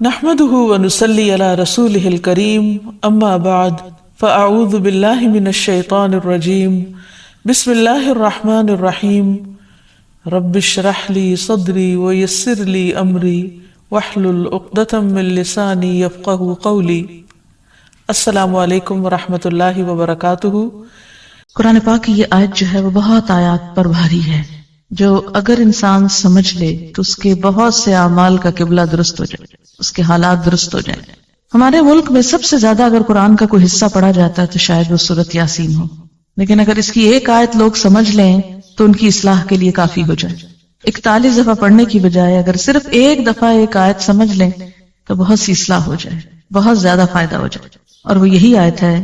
نحمده ونصلي على رسوله الكريم اما بعد فاعوذ بالله من الشيطان الرجيم بسم الله الرحمن الرحيم رب اشرح لي صدري ويسر لي امري واحلل عقدة من لساني يفقهوا قولي۔ السلام علیکم ورحمۃ اللہ وبرکاتہ۔ قرآن پاک کی یہ آیت جو ہے وہ بہت آیات پر بھاری ہے، جو اگر انسان سمجھ لے تو اس کے بہت سے اعمال کا قبلہ درست ہو جائے، اس کے حالات درست ہو جائیں۔ ہمارے ملک میں سب سے زیادہ اگر قرآن کا کوئی حصہ پڑھا جاتا ہے تو شاید وہ سورۃ یاسین ہو، لیکن اگر اس کی ایک آیت لوگ سمجھ لیں تو ان کی اصلاح کے لیے کافی ہو جائے۔ 41 دفعہ پڑھنے کی بجائے اگر صرف ایک دفعہ ایک آیت سمجھ لیں تو بہت سی اصلاح ہو جائے، بہت زیادہ فائدہ ہو جائے۔ اور وہ یہی آیت ہے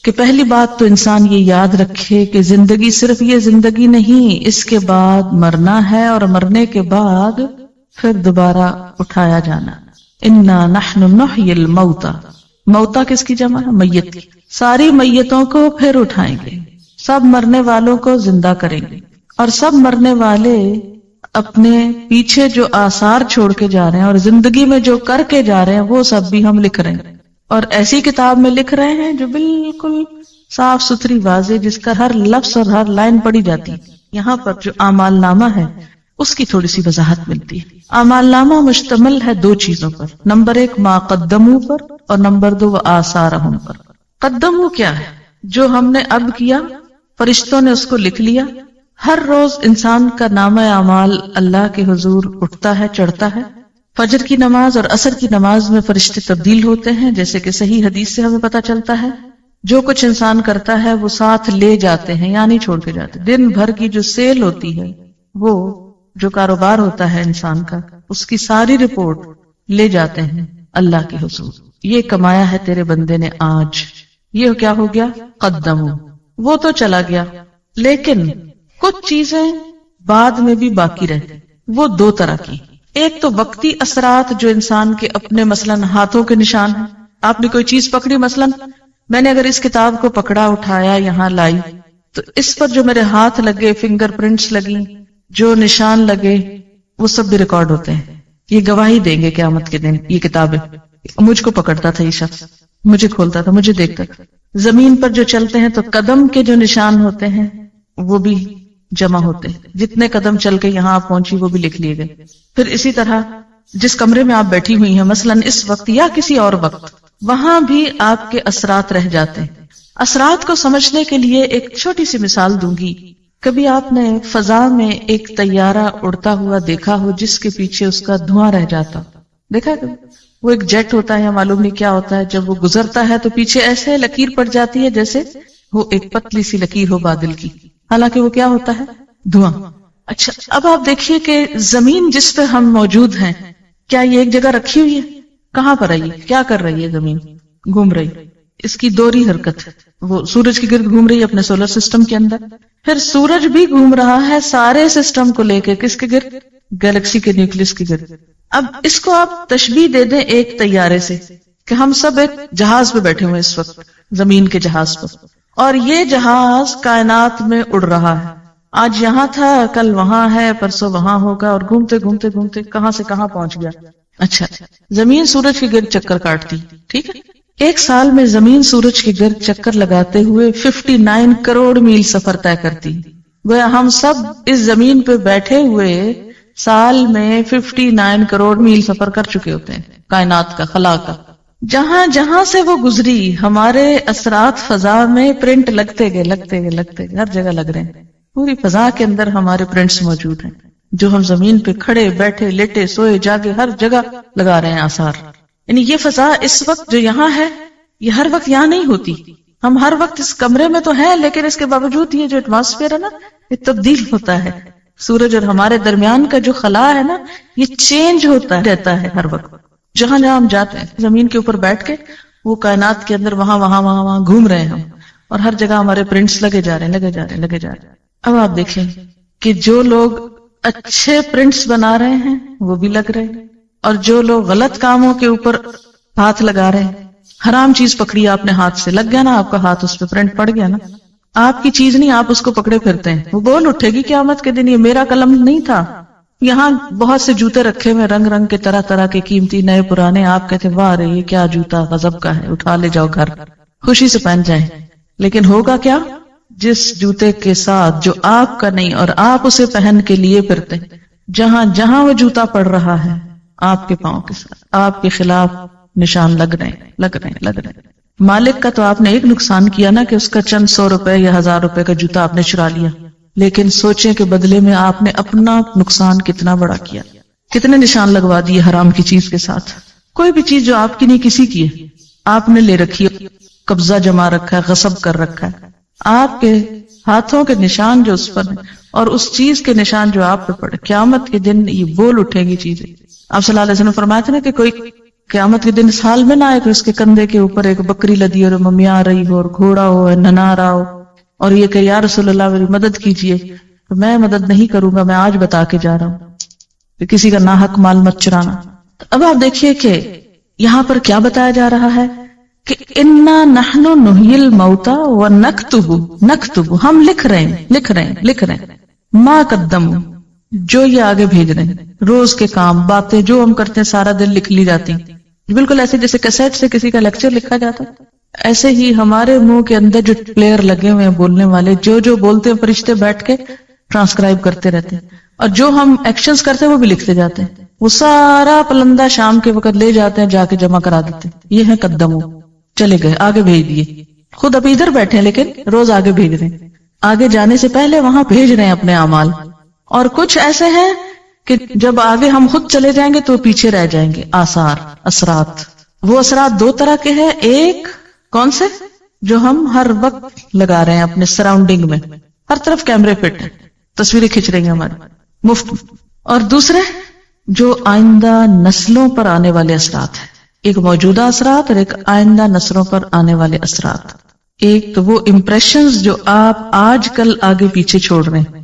کہ پہلی بات تو انسان یہ یاد رکھے کہ زندگی صرف یہ زندگی نہیں، اس کے بعد مرنا ہے، اور مرنے کے بعد پھر دوبارہ اٹھایا جانا۔ انا نحن نحیی الموتى، موتا کس کی جمع ہے؟ میت کی۔ ساری میتوں کو پھر اٹھائیں گے، سب مرنے والوں کو زندہ کریں گے، اور سب مرنے والے اپنے پیچھے جو آثار چھوڑ کے جا رہے ہیں اور زندگی میں جو کر کے جا رہے ہیں وہ سب بھی ہم لکھ رہے ہیں، اور ایسی کتاب میں لکھ رہے ہیں جو بالکل صاف ستھری واضح، جس کا ہر لفظ اور ہر لائن پڑھی جاتی ہے۔ یہاں پر جو اعمال نامہ ہے اس کی تھوڑی سی وضاحت ملتی ہے۔ اعمال نامہ مشتمل ہے دو چیزوں پر، نمبر 1 ما قدموا پر، اور نمبر 2 آثارہم پر۔ قدموا کیا ہے؟ جو ہم نے اب کیا، فرشتوں نے اس کو لکھ لیا۔ ہر روز انسان کا نامہ اعمال اللہ کے حضور اٹھتا ہے، چڑھتا ہے۔ فجر کی نماز اور عصر کی نماز میں فرشتے تبدیل ہوتے ہیں، جیسے کہ صحیح حدیث سے ہمیں پتہ چلتا ہے۔ جو کچھ انسان کرتا ہے وہ ساتھ لے جاتے ہیں، یعنی چھوڑ کے جاتے ہیں۔ دن بھر کی جو سیل ہوتی ہے، وہ جو کاروبار ہوتا ہے انسان کا، اس کی ساری رپورٹ لے جاتے ہیں اللہ کے حضور۔ یہ کمایا ہے تیرے بندے نے آج، یہ کیا ہو گیا؟ قدموا۔ وہ تو چلا گیا، لیکن کچھ چیزیں بعد میں بھی باقی رہتی۔ وہ دو طرح کی، ایک تو وقتی اثرات جو انسان کے اپنے مثلاً ہاتھوں کے نشان ہیں۔ آپ نے کوئی چیز پکڑی، مثلاً میں نے اگر اس کتاب کو پکڑا، اٹھایا، یہاں لائی، تو اس پر جو میرے ہاتھ لگے، فنگر پرنٹس لگی، جو نشان لگے، وہ سب بھی ریکارڈ ہوتے ہیں۔ یہ گواہی دیں گے قیامت کے دن یہ کتابیں، مجھ کو پکڑتا تھا یہ شخص، مجھے کھولتا تھا، مجھے دیکھتا تھا۔ زمین پر جو چلتے ہیں تو قدم کے جو نشان ہوتے ہیں وہ بھی جمع ہوتے ہیں، جتنے قدم چل کے یہاں آپ پہنچی وہ بھی لکھ لیے گئے۔ پھر اسی طرح جس کمرے میں آپ بیٹھی ہوئی ہیں مثلاً اس وقت یا کسی اور وقت، وہاں بھی آپ کے اثرات رہ جاتے ہیں۔ اثرات کو سمجھنے کے لیے ایک چھوٹی سی مثال دوں گی۔ کبھی آپ نے فضا میں ایک طیارہ اڑتا ہوا دیکھا ہو جس کے پیچھے اس کا دھواں رہ جاتا؟ دیکھا کبھی؟ وہ ایک جیٹ ہوتا ہے یا معلوم نہیں کیا ہوتا ہے، جب وہ گزرتا ہے تو پیچھے ایسے لکیر پڑ جاتی ہے جیسے وہ ایک پتلی سی لکیر ہو بادل کی، حالانکہ وہ کیا ہوتا ہے؟ دھواں۔ اچھا، اب آپ دیکھیے کہ زمین جس پہ ہم موجود ہیں، کیا یہ ایک جگہ رکھی ہوئی ہے؟ کہاں پر ہے؟ کیا کر رہی ہے زمین؟ گھوم رہی۔ اس کی دوہری حرکت ہے، وہ سورج کے گرد گھوم رہی ہے اپنے سولر سسٹم کے اندر، پھر سورج بھی گھوم رہا ہے سارے سسٹم کو لے کے، کس کے گرد؟ گیلیکسی کے نیوکلس کے گرد۔ اب اس کو آپ تشبیہ دے دیں ایک طیارے سے، کہ ہم سب ایک جہاز پہ بیٹھے ہوئے اس وقت، زمین کے جہاز پر، اور یہ جہاز کائنات میں اڑ رہا ہے۔ آج یہاں تھا، کل وہاں ہے، پرسوں وہاں ہوگا، اور گھومتے گھومتے گھومتے کہاں سے کہاں پہنچ گیا۔ اچھا، زمین سورج کے گرد چکر کاٹتی، ٹھیک ہے؟ ایک سال میں زمین سورج کے گرد چکر لگاتے ہوئے 59 کروڑ میل سفر طے کرتی۔ گویا ہم سب اس زمین پہ بیٹھے ہوئے سال میں 59 کروڑ میل سفر کر چکے ہوتے ہیں، کائنات کا، خلا کا۔ جہاں جہاں سے وہ گزری، ہمارے اثرات فضا میں پرنٹ لگتے گئے، ہر جگہ لگ رہے ہیں۔ پوری فضا کے اندر ہمارے پرنٹس موجود ہیں، جو ہم زمین پہ کھڑے، بیٹھے، لیٹے، سوئے، جاگے، ہر جگہ لگا رہے ہیں آثار۔ یعنی یہ فضا اس وقت جو یہاں ہے، یہ ہر وقت یہاں نہیں ہوتی۔ ہم ہر وقت اس کمرے میں تو ہیں، لیکن اس کے باوجود یہ جو ایٹماسفیئر ہے نا، یہ تبدیل ہوتا ہے۔ سورج اور ہمارے درمیان کا جو خلا ہے نا، یہ چینج ہوتا رہتا ہے ہر وقت۔ جہاں جہاں ہم جاتے ہیں، زمین کے اوپر بیٹھ کے وہ کائنات کے اندر وہاں گھوم رہے ہیں ہم، اور ہر جگہ ہمارے پرنٹس لگے جا رہے ہیں۔ اب آپ دیکھیں کہ جو لوگ اچھے پرنٹس بنا رہے ہیں وہ بھی لگ رہے ہیں، اور جو لوگ غلط کاموں کے اوپر ہاتھ لگا رہے ہیں، حرام چیز پکڑی آپ نے، ہاتھ سے لگ گیا نا، آپ کا ہاتھ اس پہ پرنٹ پڑ گیا نا، آپ کی چیز نہیں، آپ اس کو پکڑے پھرتے ہیں، وہ بول اٹھے گی قیامت کے دن یہ میرا قلم نہیں تھا، یہاں بہت سے جوتے رکھے ہوئے رنگ رنگ کے طرح طرح کے قیمتی نئے پرانے، آپ کہتے واہ رے یہ کیا جوتا غضب کا ہے، اٹھا لے جاؤ گھر، خوشی سے پہن جائیں. لیکن ہوگا کیا؟ جس جوتے کے ساتھ جو آپ کا نہیں اور آپ اسے پہن کے لیے پھرتے، جہاں جہاں وہ جوتا پڑ رہا ہے آپ کے پاؤں کے ساتھ آپ کے خلاف نشان لگ رہے ہیں. مالک کا تو آپ نے ایک نقصان کیا نا کہ اس کا چند 100 روپے یا 1000 روپے کا جوتا آپ نے چرا لیا، لیکن سوچیں کہ بدلے میں آپ نے اپنا نقصان کتنا بڑا کیا، کتنے نشان لگوا دیے حرام کی چیز کے ساتھ. کوئی بھی چیز جو آپ کی نہیں کسی کی ہے، آپ نے لے رکھی ہے، قبضہ جما رکھا ہے، غصب کر رکھا ہے، آپ کے ہاتھوں کے نشان جو اس پر ہیں اور اس چیز کے نشان جو آپ پہ پڑے، قیامت کے دن یہ بول اٹھے گی چیزیں. آپ صلی اللہ علیہ وسلم فرمایا تھا نا کہ کوئی قیامت کے دن اس حال میں نہ آئے کہ اس کے کندھے کے اوپر ایک بکری لدی اور ممیا آ رہی ہو اور گھوڑا ہو ننا رہا ہو اور یہ کہ یا رسول اللہ میری مدد کیجیے، تو میں مدد نہیں کروں گا، میں آج بتا کے جا رہا ہوں کہ کسی کا ناحق مال مت چرانا. اب آپ دیکھیے کہ یہاں پر کیا بتایا جا رہا ہے کہ انا نحن نحیی الموتى ونکتب، ہم لکھ رہے ہیں ما قدموا، جو یہ آگے بھیج رہے ہیں، روز کے کام باتیں جو ہم کرتے ہیں سارا دن لکھ لی جاتی ہیں. بالکل ایسے جیسے کیسٹ سے کسی کا لیکچر لکھا جاتا ہے، ایسے ہی ہمارے منہ کے اندر جو پلیئر لگے ہوئے ہیں بولنے والے، جو بولتے ہیں فرشتے بیٹھ کے ٹرانسکرائب کرتے رہتے ہیں، اور جو ہم ایکشنز کرتے ہیں وہ بھی لکھتے جاتے ہیں. وہ سارا پلندہ شام کے وقت لے جاتے ہیں، جا کے جمع کرا دیتے ہیں. یہ ہے قدمو، چلے گئے آگے بھیج دیے. خود ابھی ادھر بیٹھے ہیں لیکن روز آگے بھیج رہے ہیں، آگے جانے سے پہلے وہاں بھیج رہے ہیں اپنے اعمال. اور کچھ ایسے ہیں کہ جب آگے ہم خود چلے جائیں گے تو پیچھے رہ جائیں گے. آثار، اثرات. وہ اثرات دو طرح کے ہیں، ایک کون سے؟ جو ہم ہر وقت لگا رہے ہیں اپنے سراؤنڈنگ میں، ہر طرف کیمرے فٹ ہیں، تصویریں کھنچ رہی ہیں ہماری مفت. اور دوسرے جو آئندہ نسلوں پر آنے والے اثرات ہیں، ایک موجودہ اثرات اور ایک آئندہ نسلوں پر آنے والے اثرات. ایک تو وہ امپریشنز جو آپ آج کل آگے پیچھے چھوڑ رہے ہیں.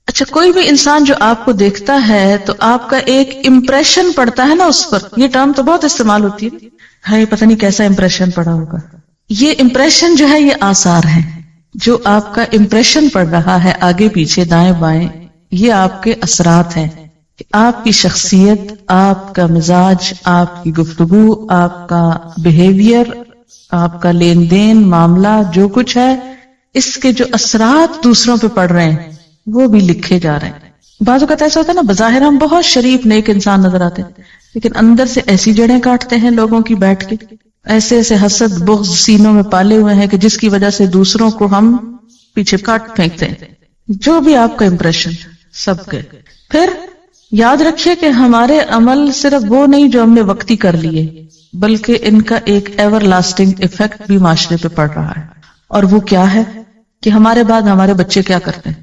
اچھا، کوئی بھی انسان جو آپ کو دیکھتا ہے تو آپ کا ایک امپریشن پڑتا ہے نا اس پر. یہ ٹرم تو بہت استعمال ہوتی ہے، پتہ نہیں کیسا امپریشن پڑا ہوگا. یہ امپریشن جو ہے یہ آثار ہیں، جو آپ کا امپریشن پڑ رہا ہے آگے پیچھے دائیں بائیں، یہ آپ کے اثرات ہیں. آپ کی شخصیت، آپ کا مزاج، آپ کی گفتگو، آپ کا بیہیویئر، آپ کا لین دین معاملہ، جو کچھ ہے، اس کے جو اثرات دوسروں پہ پڑ رہے ہیں وہ بھی لکھے جا رہے ہیں. بعض اوقات ایسا ہوتا ہے نا، بظاہر ہم بہت شریف نیک انسان نظر آتے ہیں لیکن اندر سے ایسی جڑیں کاٹتے ہیں لوگوں کی بیٹھ کے، ایسے ایسے حسد بغض سینوں میں پالے ہوئے ہیں کہ جس کی وجہ سے دوسروں کو ہم پیچھے کاٹ پھینکتے ہیں. جو بھی آپ کا امپریشن سب کے. پھر یاد رکھیے کہ ہمارے عمل صرف وہ نہیں جو ہم نے وقتی کر لیے، بلکہ ان کا ایک ایور لاسٹنگ ایفیکٹ بھی معاشرے پہ پڑ رہا ہے. اور وہ کیا ہے کہ ہمارے بعد ہمارے بچے کیا کرتے ہیں،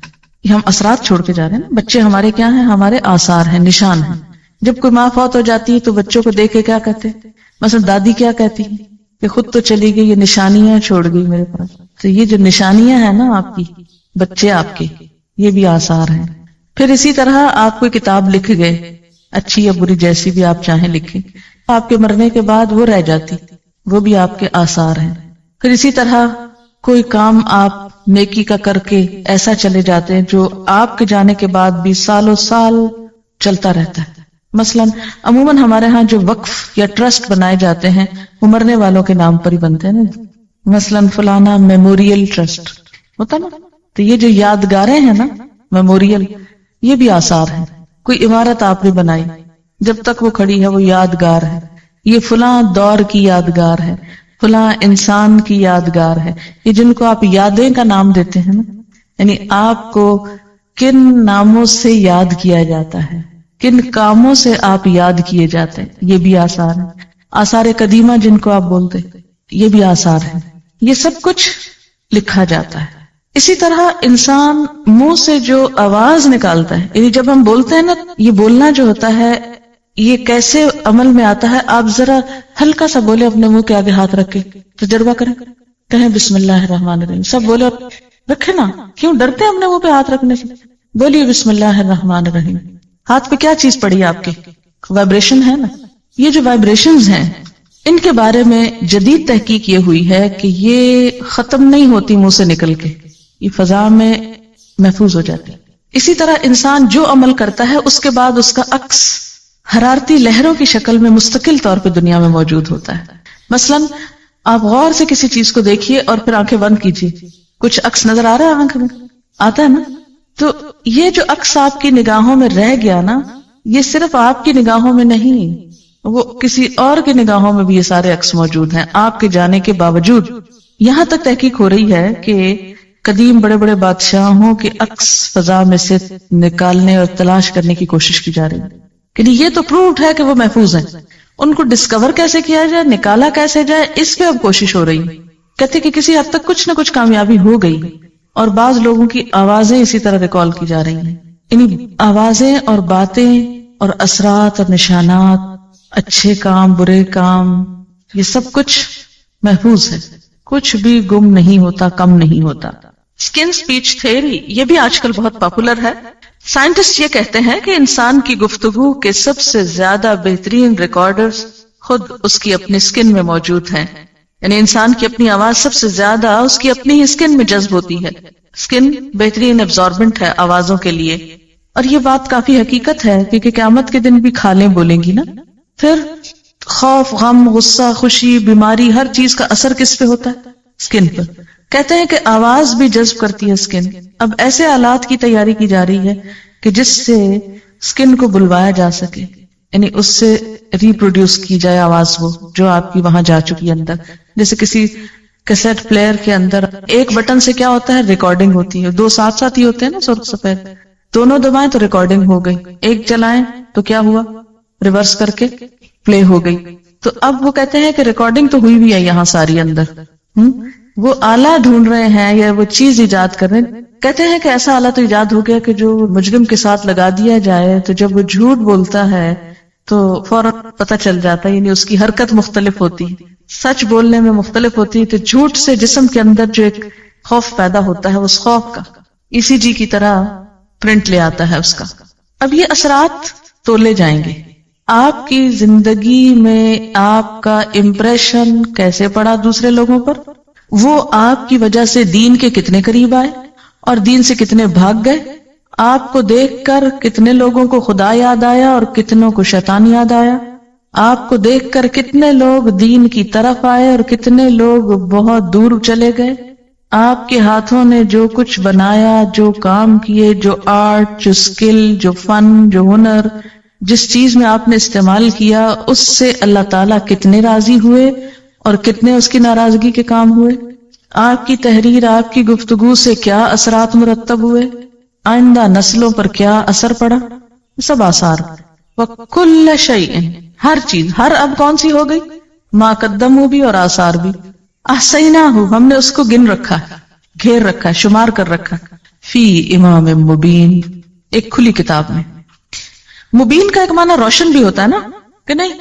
یہ ہم اثرات چھوڑ کے جا رہے ہیں نا. بچے ہمارے کیا ہیں؟ ہمارے آثار ہیں، نشان ہیں. جب کوئی ماں فوت ہو جاتی ہے تو بچوں کو دیکھ کے کیا کہتے ہیں؟ مثلا دادی کیا کہتی ہے کہ خود تو چلی گئی، یہ نشانیاں چھوڑ گئی میرے پاس. تو یہ جو نشانیاں ہیں نا آپ کی، بچے آپ کے، یہ بھی آثار ہیں. پھر اسی طرح آپ کوئی کتاب لکھ گئے، اچھی یا بری جیسی بھی آپ چاہیں لکھیں، آپ کے مرنے کے بعد وہ رہ جاتی، وہ بھی آپ کے آثار ہیں. پھر اسی طرح کوئی کام آپ نیکی کا کر کے ایسا چلے جاتے ہیں جو آپ کے جانے کے بعد بھی سالوں سال چلتا رہتا ہے. مثلا عموماً ہمارے ہاں جو وقف یا ٹرسٹ بنائے جاتے ہیں وہ مرنے والوں کے نام پر ہی بنتے ہیں نا. مثلا فلانا میموریل ٹرسٹ ہوتا نا. تو یہ جو یادگاریں ہیں نا، میموریل، یہ بھی آثار ہیں. کوئی عمارت آپ نے بنائی، جب تک وہ کھڑی ہے وہ یادگار ہے. یہ فلاں دور کی یادگار ہے، فلاں انسان کی یادگار ہے. یہ جن کو آپ یادیں کا نام دیتے ہیں نا، یعنی آپ کو کن ناموں سے یاد کیا جاتا ہے، کن کاموں سے آپ یاد کیے جاتے ہیں، یہ بھی آثار ہیں. آثار قدیمہ جن کو آپ بولتے، یہ بھی آثار ہیں. یہ سب کچھ لکھا جاتا ہے. اسی طرح انسان منہ سے جو آواز نکالتا ہے، یعنی جب ہم بولتے ہیں نا، یہ بولنا جو ہوتا ہے یہ کیسے عمل میں آتا ہے. آپ ذرا ہلکا سا بولے اپنے منہ کے آگے ہاتھ رکھ کے، تجربہ کریں، کہیں بسم اللہ الرحمن الرحیم. سب بولے، رکھے نا، کیوں ڈرتے ہیں اپنے منہ پہ ہاتھ رکھنے سے؟ بولیے بسم اللہ الرحمن الرحیم. ہاتھ پہ کیا چیز پڑی آپ کے؟ وائبریشن ہے نا. یہ جو وائبریشنز ہیں ان کے بارے میں جدید تحقیق یہ ہوئی ہے کہ یہ ختم نہیں ہوتی منہ سے نکل کے، یہ فضا میں محفوظ ہو جاتی. اسی طرح انسان جو عمل کرتا ہے اس کے بعد اس کا عکس حرارتی لہروں کی شکل میں مستقل طور پہ دنیا میں موجود ہوتا ہے. مثلاً آپ غور سے کسی چیز کو دیکھیے اور پھر آنکھیں بند کیجیے, کچھ عکس نظر آ رہا ہے آنکھ میں, آتا ہے نا؟ تو یہ جو عکس آپ کی نگاہوں میں رہ گیا نا, یہ صرف آپ کی نگاہوں میں نہیں, وہ کسی اور کی نگاہوں میں بھی یہ سارے عکس موجود ہیں آپ کے جانے کے باوجود. یہاں تک تحقیق ہو رہی ہے کہ قدیم بڑے بڑے بادشاہوں کے عکس فضا میں سے نکالنے اور تلاش کرنے کی کوشش کی جا رہی ہے, کہ یہ تو پروفڈ ہے کہ وہ محفوظ ہیں. ان کو ڈسکور کیسے کیا جائے, نکالا کیسے جائے, اس پہ اب کوشش ہو رہی. کہتے کہ کسی حد تک کچھ نہ کچھ کامیابی ہو گئی, اور بعض لوگوں کی آوازیں اسی طرح ریکال کی جا رہی ہیں. یعنی آوازیں اور باتیں اور اثرات اور نشانات, اچھے کام برے کام, یہ سب کچھ محفوظ ہے, کچھ بھی گم نہیں ہوتا, کم نہیں ہوتا. اسکن اسپیچ تھیوری یہ بھی آج کل بہت پاپولر ہے. سائنٹسٹ یہ کہتے ہیں کہ انسان کی گفتگو کے سب سے زیادہ بہترین ریکارڈرز خود اس کی اپنی اسکن میں موجود ہیں. یعنی انسان کی اپنی آواز سب سے زیادہ اس کی اپنی ہی اسکن میں جذب ہوتی ہے. اسکن بہترین ایبزاربنٹ ہے آوازوں کے لیے, اور یہ بات کافی حقیقت ہے کیونکہ قیامت کے دن بھی کھالیں بولیں گی نا. پھر خوف, غم, غصہ, خوشی, بیماری, ہر چیز کا اثر کس پہ ہوتا ہے؟ اسکن پر. کہتے ہیں کہ آواز بھی جذب کرتی ہے اسکن. اب ایسے آلات کی تیاری کی جا رہی ہے کہ جس سے اسکن کو بلوایا جا سکے, یعنی اس سے ریپروڈیوس کی جائے آواز وہ جو آپ کی وہاں جا چکی ہے اندر. جیسے کسی کیسٹ پلیئر کے اندر ایک بٹن سے کیا ہوتا ہے, ریکارڈنگ ہوتی ہے. دو ساتھ ساتھ ہی ہوتے ہیں نا سرخ سفید, دونوں دبائیں تو ریکارڈنگ ہو گئی, ایک چلائیں تو کیا ہوا, ریورس کر کے پلے ہو گئی. تو اب وہ کہتے ہیں کہ ریکارڈنگ تو ہوئی بھی ہے یہاں ساری اندر. وہ آلہ ڈھونڈ رہے ہیں یا وہ چیز ایجاد کر رہے ہیں. کہتے ہیں کہ ایسا آلہ تو ایجاد ہو گیا کہ جو مجرم کے ساتھ لگا دیا جائے تو جب وہ جھوٹ بولتا ہے تو فوراً پتہ چل جاتا ہے, یعنی اس کی حرکت مختلف ہوتی ہے, سچ بولنے میں مختلف ہوتی ہے. تو جھوٹ سے جسم کے اندر جو ایک خوف پیدا ہوتا ہے اس خوف کا ECG کی طرح پرنٹ لے آتا ہے اس کا. اب یہ اثرات تولے جائیں گے. آپ کی زندگی میں آپ کا امپریشن کیسے پڑا دوسرے لوگوں پر, وہ آپ کی وجہ سے دین کے کتنے قریب آئے اور دین سے کتنے بھاگ گئے. آپ کو دیکھ کر کتنے لوگوں کو خدا یاد آیا اور کتنوں کو شیطان یاد آیا. آپ کو دیکھ کر کتنے لوگ دین کی طرف آئے اور کتنے لوگ بہت دور چلے گئے. آپ کے ہاتھوں نے جو کچھ بنایا, جو کام کیے, جو آرٹ, جو اسکل, جو فن, جو ہنر, جس چیز میں آپ نے استعمال کیا, اس سے اللہ تعالیٰ کتنے راضی ہوئے اور کتنے اس کی ناراضگی کے کام ہوئے. آپ کی تحریر, آپ کی گفتگو سے کیا اثرات مرتب ہوئے, آئندہ نسلوں پر کیا اثر پڑا, سب آثار. وَكُلَّ شَيْءٍ ہر چیز, ہر اب کون سی ہو گئی, ما قدموا بھی اور آثار بھی. احصیناہ ہم نے اس کو گن رکھا, گھیر رکھا, شمار کر رکھا. فی امام مبین ایک کھلی کتاب میں. مبین کا ایک معنی روشن بھی ہوتا ہے نا, کہ نہیں؟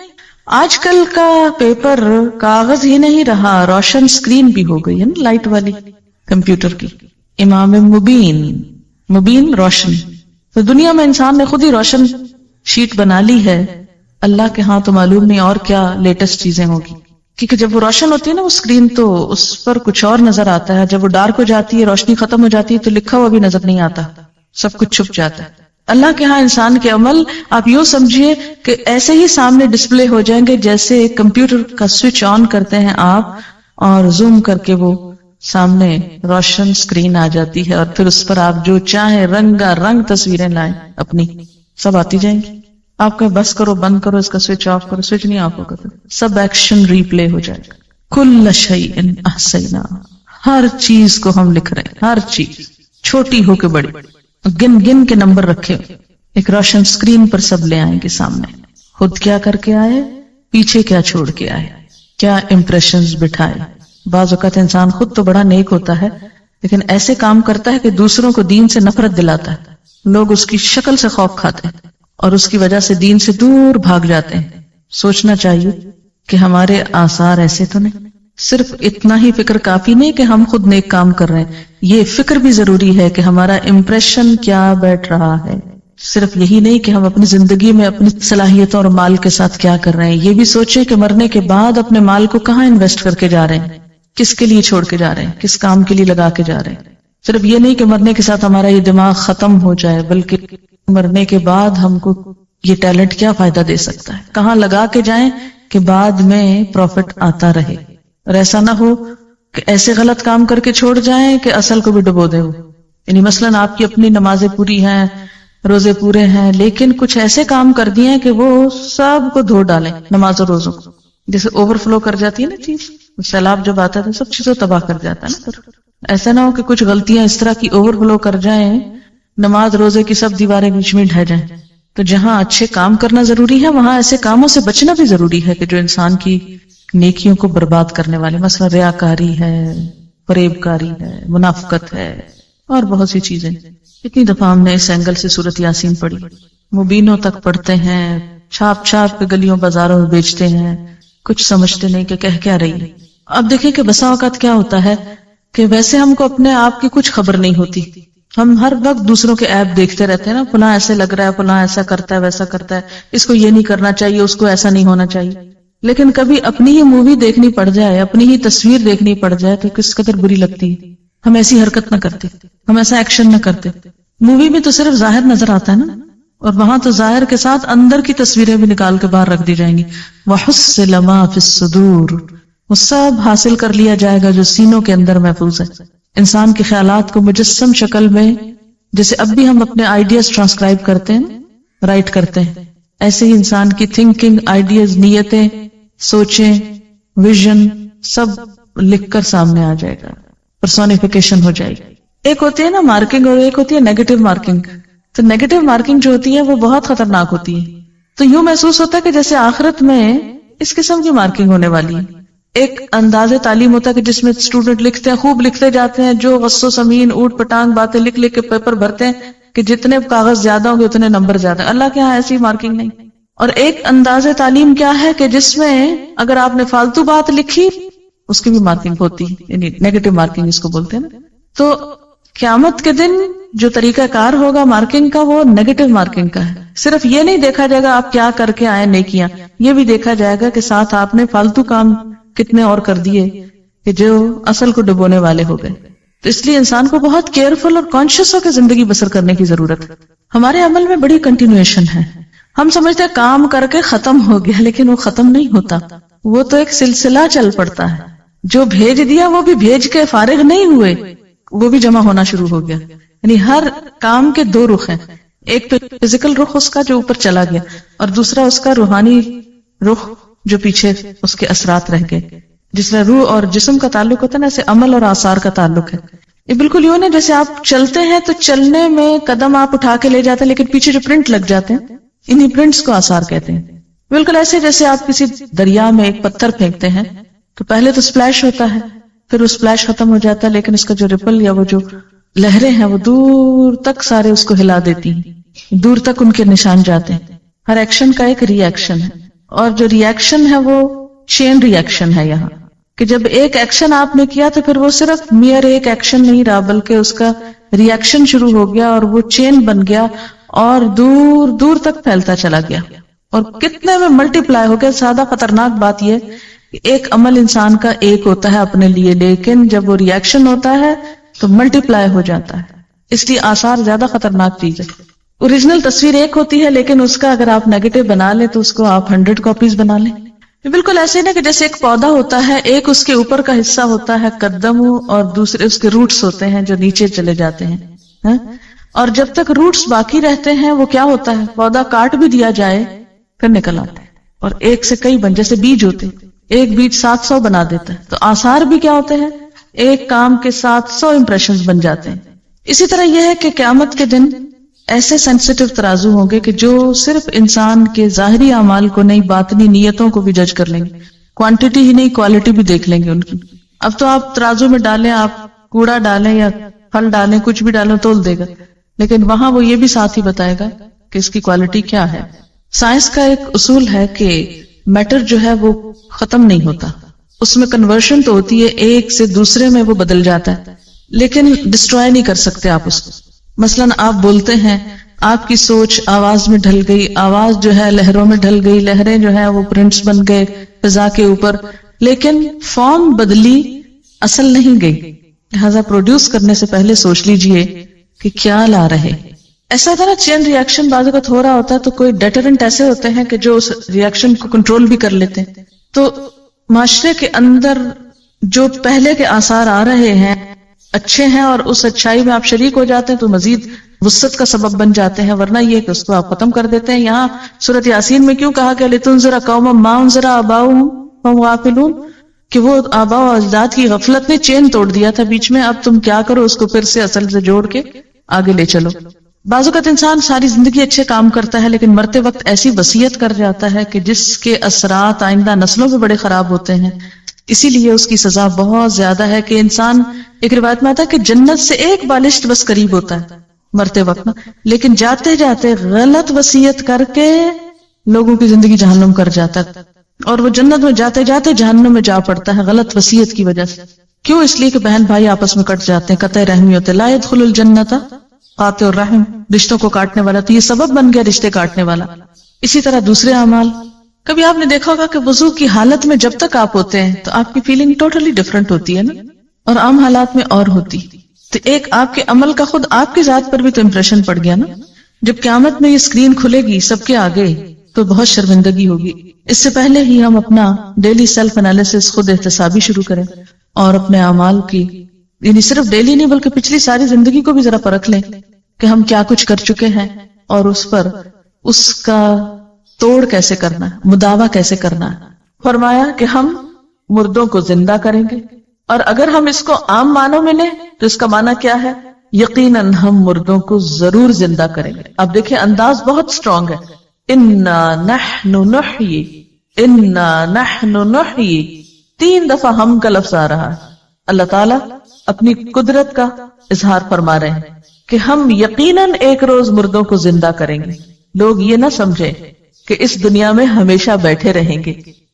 آج کل کا پیپر کاغذ ہی نہیں رہا, روشن اسکرین بھی ہو گئی ہے نا, لائٹ والی کمپیوٹر کی. امام مبین, مبین روشن. تو دنیا میں انسان نے خود ہی روشن شیٹ بنا لی ہے. اللہ کے ہاں تو معلوم نہیں اور کیا لیٹسٹ چیزیں ہوگی, کیونکہ جب وہ روشن ہوتی ہے نا وہ اسکرین تو اس پر کچھ اور نظر آتا ہے. جب وہ ڈارک ہو جاتی ہے, روشنی ختم ہو جاتی ہے, تو لکھا ہوا بھی نظر نہیں آتا, سب کچھ چھپ جاتا ہے. اللہ کے ہاں انسان کے عمل آپ یوں سمجھیے کہ ایسے ہی سامنے ڈسپلے ہو جائیں گے جیسے کمپیوٹر کا سوئچ آن کرتے ہیں آپ اور زوم کر کے وہ سامنے روشن اسکرین آ جاتی ہے, اور پھر اس پر آپ جو چاہیں رنگا رنگ تصویریں لائیں اپنی, سب آتی جائیں گی. آپ کا بس کرو, بند کرو, اس کا سوئچ آف کرو, سوئچ نہیں آف ہوگا, سب ایکشن ریپلے ہو جائے گا. کل شیء احصینا, ہر چیز کو ہم لکھ رہے ہیں, ہر چیز چھوٹی ہو کے بڑی, گن گن کے نمبر رکھے ایک روشن اسکرین پر سب لے آئیں گے سامنے. خود کیا کر کے آئے, پیچھے کیا چھوڑ کے آئے, کیا امپریشنز بٹھائے. بعض اوقات انسان خود تو بڑا نیک ہوتا ہے لیکن ایسے کام کرتا ہے کہ دوسروں کو دین سے نفرت دلاتا ہے. لوگ اس کی شکل سے خوف کھاتے ہیں اور اس کی وجہ سے دین سے دور بھاگ جاتے ہیں. سوچنا چاہیے کہ ہمارے آثار ایسے تو نہیں. صرف اتنا ہی فکر کافی نہیں کہ ہم خود نیک کام کر رہے ہیں, یہ فکر بھی ضروری ہے کہ ہمارا امپریشن کیا بیٹھ رہا ہے. صرف یہی نہیں کہ ہم اپنی زندگی میں اپنی صلاحیتوں اور مال کے ساتھ کیا کر رہے ہیں, یہ بھی سوچیں کہ مرنے کے بعد اپنے مال کو کہاں انویسٹ کر کے جا رہے ہیں, کس کے لیے چھوڑ کے جا رہے ہیں, کس کام کے لیے لگا کے جا رہے ہیں. صرف یہ نہیں کہ مرنے کے ساتھ ہمارا یہ دماغ ختم ہو جائے، بلکہ مرنے کے بعد ہم کو یہ ٹیلنٹ کیا فائدہ دے سکتا ہے، کہاں لگا کے جائیں کہ بعد میں پروفٹ آتا رہے، اور ایسا نہ ہو کہ ایسے غلط کام کر کے چھوڑ جائیں کہ اصل کو بھی ڈبو دے ہو. یعنی مثلاً آپ کی اپنی نمازیں پوری ہیں، روزے پورے ہیں، لیکن کچھ ایسے کام کر دیے ہیں کہ وہ سب کو دھو ڈالیں نماز اور روزوں کو. جیسے اوور فلو کر جاتی ہے نا چیز، سیلاب جب آتا ہے تو سب چیزوں تباہ کر جاتا ہے نا. ایسا نہ ہو کہ کچھ غلطیاں اس طرح کی اوور فلو کر جائیں، نماز روزے کی سب دیواریں بیچ میں ڈھہ جائیں. تو جہاں اچھے کام کرنا ضروری ہے وہاں ایسے کاموں سے بچنا بھی ضروری ہے کہ جو انسان کی نیکیوں کو برباد کرنے والے، مثلا ریاکاری ہے، فریب کاری ہے، منافقت ہے، اور بہت سی چیزیں. اتنی دفعہ ہم نے اس اینگل سے سورۃ یاسین پڑھی، مبینوں تک پڑھتے ہیں، چھاپ چھاپ کے گلیوں بازاروں میں بیچتے ہیں، کچھ سمجھتے نہیں کہ کہہ کیا رہی ہے. اب دیکھیں کہ بسا اوقات کیا ہوتا ہے کہ ویسے ہم کو اپنے آپ کی کچھ خبر نہیں ہوتی، ہم ہر وقت دوسروں کے ایپ دیکھتے رہتے ہیں نا، فلاں ایسے لگ رہا ہے، فلاں ایسا کرتا ہے، ویسا کرتا ہے، اس کو یہ نہیں کرنا چاہیے، اس کو ایسا نہیں ہونا چاہیے. لیکن کبھی اپنی ہی مووی دیکھنی پڑ جائے، اپنی ہی تصویر دیکھنی پڑ جائے تو کس قدر بری لگتی ہے. ہم ایسی حرکت نہ کرتے، ہم ایسا ایکشن نہ کرتے. مووی میں تو صرف ظاہر نظر آتا ہے نا، اور وہاں تو ظاہر کے ساتھ اندر کی تصویریں بھی نکال کے باہر رکھ دی جائیں گی. وَحُصِّلَ مَا فِي الصُّدُورِ، وہ سب حاصل کر لیا جائے گا جو سینوں کے اندر محفوظ ہے. انسان کے خیالات کو مجسم شکل میں، جیسے اب بھی ہم اپنے آئیڈیاز ٹرانسکرائب کرتے ہیں، رائٹ کرتے ہیں، ایسے ہی انسان کی تھنکنگ، آئیڈیاز، نیتیں، سوچیں، ویژن سب لکھ کر سامنے آ جائے گا، پرسونیفیکیشن ہو جائے گی. ایک ہوتی ہے نا مارکنگ اور ایک ہوتی ہے نیگیٹو مارکنگ. تو نیگیٹو مارکنگ جو ہوتی ہے وہ بہت خطرناک ہوتی ہے. تو یوں محسوس ہوتا ہے کہ جیسے آخرت میں اس قسم کی مارکنگ ہونے والی ہے. ایک انداز تعلیم ہوتا ہے کہ جس میں اسٹوڈنٹ لکھتے ہیں، خوب لکھتے جاتے ہیں، جو غص و سمین اوٹ پٹانگ باتیں لکھ لکھ کے پیپر بھرتے ہیں کہ جتنے کاغذ زیادہ ہوں گے اتنے نمبر زیادہ. اللہ کے ہاں ایسی مارکنگ نہیں. اور ایک انداز تعلیم کیا ہے کہ جس میں اگر آپ نے فالتو بات لکھی اس کی بھی مارکنگ ہوتی ہے، یعنی نیگیٹو مارکنگ اس کو بولتے ہیں نا. تو قیامت کے دن جو طریقہ کار ہوگا مارکنگ کا وہ نیگیٹو مارکنگ کا ہے. صرف یہ نہیں دیکھا جائے گا آپ کیا کر کے آئے نیکیاں، یہ بھی دیکھا جائے گا کہ ساتھ آپ نے فالتو کام کتنے اور کر دیے کہ جو اصل کو ڈبونے والے ہو گئے. تو اس لیے انسان کو بہت کیئرفل اور کانشیس ہو کے زندگی بسر کرنے کی ضرورت ہے. ہمارے عمل میں بڑی کنٹینویشن ہے. ہم سمجھتے ہیں کام کر کے ختم ہو گیا، لیکن وہ ختم نہیں ہوتا، وہ تو ایک سلسلہ چل پڑتا ہے. جو بھیج دیا وہ بھی بھیج کے فارغ نہیں ہوئے، وہ بھی جمع ہونا شروع ہو گیا. یعنی ہر کام کے دو رخ ہیں، ایک تو فزیکل رخ اس کا جو اوپر چلا گیا، اور دوسرا اس کا روحانی رخ جو پیچھے اس کے اثرات رہ گئے. جس طرح روح اور جسم کا تعلق ہوتا ہے نا، ایسے عمل اور آثار کا تعلق ہے. یہ بالکل یوں ہے جیسے آپ چلتے ہیں تو چلنے میں قدم آپ اٹھا کے لے جاتے ہیں، لیکن پیچھے جو پرنٹ لگ جاتے ہیں انہی پرنٹس کو آثار کہتے ہیں. بالکل ایسے جیسے آپ کسی دریا میں ایک پتھر پھینکتے ہیں تو پہلے تو سپلیش ہوتا ہے، پھر وہ سپلیش ختم ہو جاتا ہے، لیکن اس کا جو ریپل یا وہ جو لہریں ہیں وہ دور تک سارے اس کو ہلا دیتی ہیں، دور تک ان کے نشان جاتے ہیں. ہر ایکشن کا ایک ری ایکشن ہے، اور جو ری ایکشن ہے وہ چین ری ایکشن ہے. یہاں کہ جب ایک ایکشن آپ نے کیا تو پھر وہ صرف میئر ایک ایکشن نہیں رہا، بلکہ اس کا ری ایکشن شروع ہو گیا اور وہ چین بن گیا اور دور دور تک پھیلتا چلا گیا، اور کتنے میں ملٹی پلائی ہو گیا. زیادہ خطرناک بات یہ کہ ایک عمل انسان کا ایک ہوتا ہے اپنے لیے، لیکن جب وہ ری ایکشن ہوتا ہے تو ملٹی پلائی ہو جاتا ہے. اس لیے آثار زیادہ خطرناک چیز ہے. اوریجنل تصویر ایک ہوتی ہے، لیکن اس کا اگر آپ نیگیٹو بنا لیں تو اس کو آپ 100 کاپیز بنا لیں. بالکل ایسے نا کہ جیسے ایک پودا ہوتا ہے، ایک اس کے اوپر کا حصہ ہوتا ہے قدم، اور دوسرے اس کے روٹس ہوتے ہیں جو نیچے چلے جاتے ہیں. اور جب تک روٹس باقی رہتے ہیں وہ کیا ہوتا ہے، پودا کاٹ بھی دیا جائے پھر نکل آتا ہے، اور ایک سے کئی بن، جیسے بیج ہوتے، ایک بیج 700 بنا دیتا ہے. تو آثار بھی کیا ہوتے ہیں، ایک کام کے 700 امپریشنز بن جاتے ہیں. اسی طرح یہ ہے کہ قیامت کے دن ایسے سینسیٹیو ترازو ہوں گے کہ جو صرف انسان کے ظاہری اعمال کو نہیں، باطنی نیتوں کو بھی جج کر لیں گے. کوانٹٹی ہی نہیں، کوالٹی بھی دیکھ لیں گے ان کی. اب تو آپ ترازو میں ڈالیں، آپ کوڑا ڈالیں یا پھل ڈالیں، کچھ بھی ڈالیں تول دے گا، لیکن وہاں وہ یہ بھی ساتھ ہی بتائے گا کہ اس کی کوالٹی کیا ہے. سائنس کا ایک اصول ہے کہ میٹر جو ہے وہ ختم نہیں ہوتا، اس میں کنورشن تو ہوتی ہے، ایک سے دوسرے میں وہ بدل جاتا ہے، لیکن ڈسٹروائے نہیں کر سکتے آپ اس کو. مثلاً آپ بولتے ہیں، آپ کی سوچ آواز میں ڈھل گئی، آواز جو ہے لہروں میں ڈھل گئی، لہریں جو ہے وہ پرنٹس بن گئے فضا کے اوپر، لیکن فارم بدلی، اصل نہیں گئی. لہذا پروڈیوس کرنے سے پہلے سوچ لیجئے کہ کیا لا رہے. ایسا ہوتا ہے نا چین ریئیکشن بعض اوقات ہو رہا ہوتا ہے تو کوئی ڈیٹرنٹ ایسے ہوتے ہیں کہ جو اس ریئیکشن کو کنٹرول بھی کر لیتے ہیں. تو معاشرے کے اندر جو پہلے کے آثار آ رہے ہیں اچھے ہیں اور اس اچھائی میں آپ شریک ہو جاتے ہیں تو مزید وسعت کا سبب بن جاتے ہیں، ورنہ یہ کہ اس کو آپ ختم کر دیتے ہیں. یہاں سورۃ یاسین میں کیوں کہا کہ لِتُنذِرَ قَوْمًا مَا أُنذِرَ آبَاؤُهُمْ فَهُمْ غَافِلُونَ، کہ وہ آباء و اجداد کی غفلت نے چین توڑ دیا تھا بیچ میں، اب تم کیا کرو اس کو پھر سے اصل سے جوڑ کے آگے لے چلو. بعض اوقات انسان ساری زندگی اچھے کام کرتا ہے لیکن مرتے وقت ایسی وصیت کر جاتا ہے کہ جس کے اثرات آئندہ نسلوں پہ بڑے خراب ہوتے ہیں. اسی لیے اس کی سزا بہت زیادہ ہے کہ انسان، ایک روایت میں آتا ہے کہ جنت سے ایک بالشت بس قریب ہوتا ہے مرتے وقت نا، لیکن جاتے جاتے غلط وصیت کر کے لوگوں کی زندگی جہنم کر جاتا ہے، اور وہ جنت میں جاتے جاتے جہنم میں جا پڑتا ہے غلط وصیت کی وجہ سے. کیوں؟ اس لیے کہ بہن بھائی آپس میں کٹ جاتے ہیں، قطع رحمی ہوتے. لا يدخل الجنت قاطع الرحم، رشتوں کو کاٹنے والا، تو یہ سبب بن گیا رشتے کاٹنے والا. اسی طرح دوسرے اعمال، کبھی آپ نے دیکھا ہوگا کہ وضو کی حالت میں جب تک آپ ہوتے ہیں تو آپ کی فیلنگ ٹوٹلی ڈفرنٹ ہوتی ہے نا، اور عام حالات میں اور ہوتی. تو ایک آپ کے عمل کا خود آپ کی ذات پر بھی تو امپریشن پڑ گیا نا. جب قیامت میں یہ اسکرین کھلے گی سب کے آگے تو بہت شرمندگی ہوگی. اس سے پہلے ہی ہم اپنا ڈیلی سیلف انالیسس خود احتسابی شروع کریں اور اپنے اعمال کی، یعنی صرف ڈیلی نہیں بلکہ پچھلی ساری زندگی کو بھی ذرا پرکھ لیں کہ ہم کیا کچھ کر چکے ہیں اور اس پر اس کا توڑ کیسے کرنا ہے، مداوع کیسے کرنا ہے. فرمایا کہ ہم مردوں کو زندہ کریں گے، اور اگر ہم اس کو عام معنوں میں لیں تو اس کا معنی کیا ہے؟ یقیناً ہم مردوں کو ضرور زندہ کریں گے. اب دیکھیں انداز بہت سٹرونگ ہے. انا نحن نحیی، انا نحن نحیی، 3 دفعہ ہم کا لفظ آ رہا ہے. اللہ تعالیٰ اپنی قدرت کا اظہار فرما رہے ہیں کہ ہم یقیناً ایک روز مردوں کو زندہ کریں گے. لوگ یہ نہ سمجھیں کہ اس دنیا میں ہمیشہ بیٹھے رہیں گے.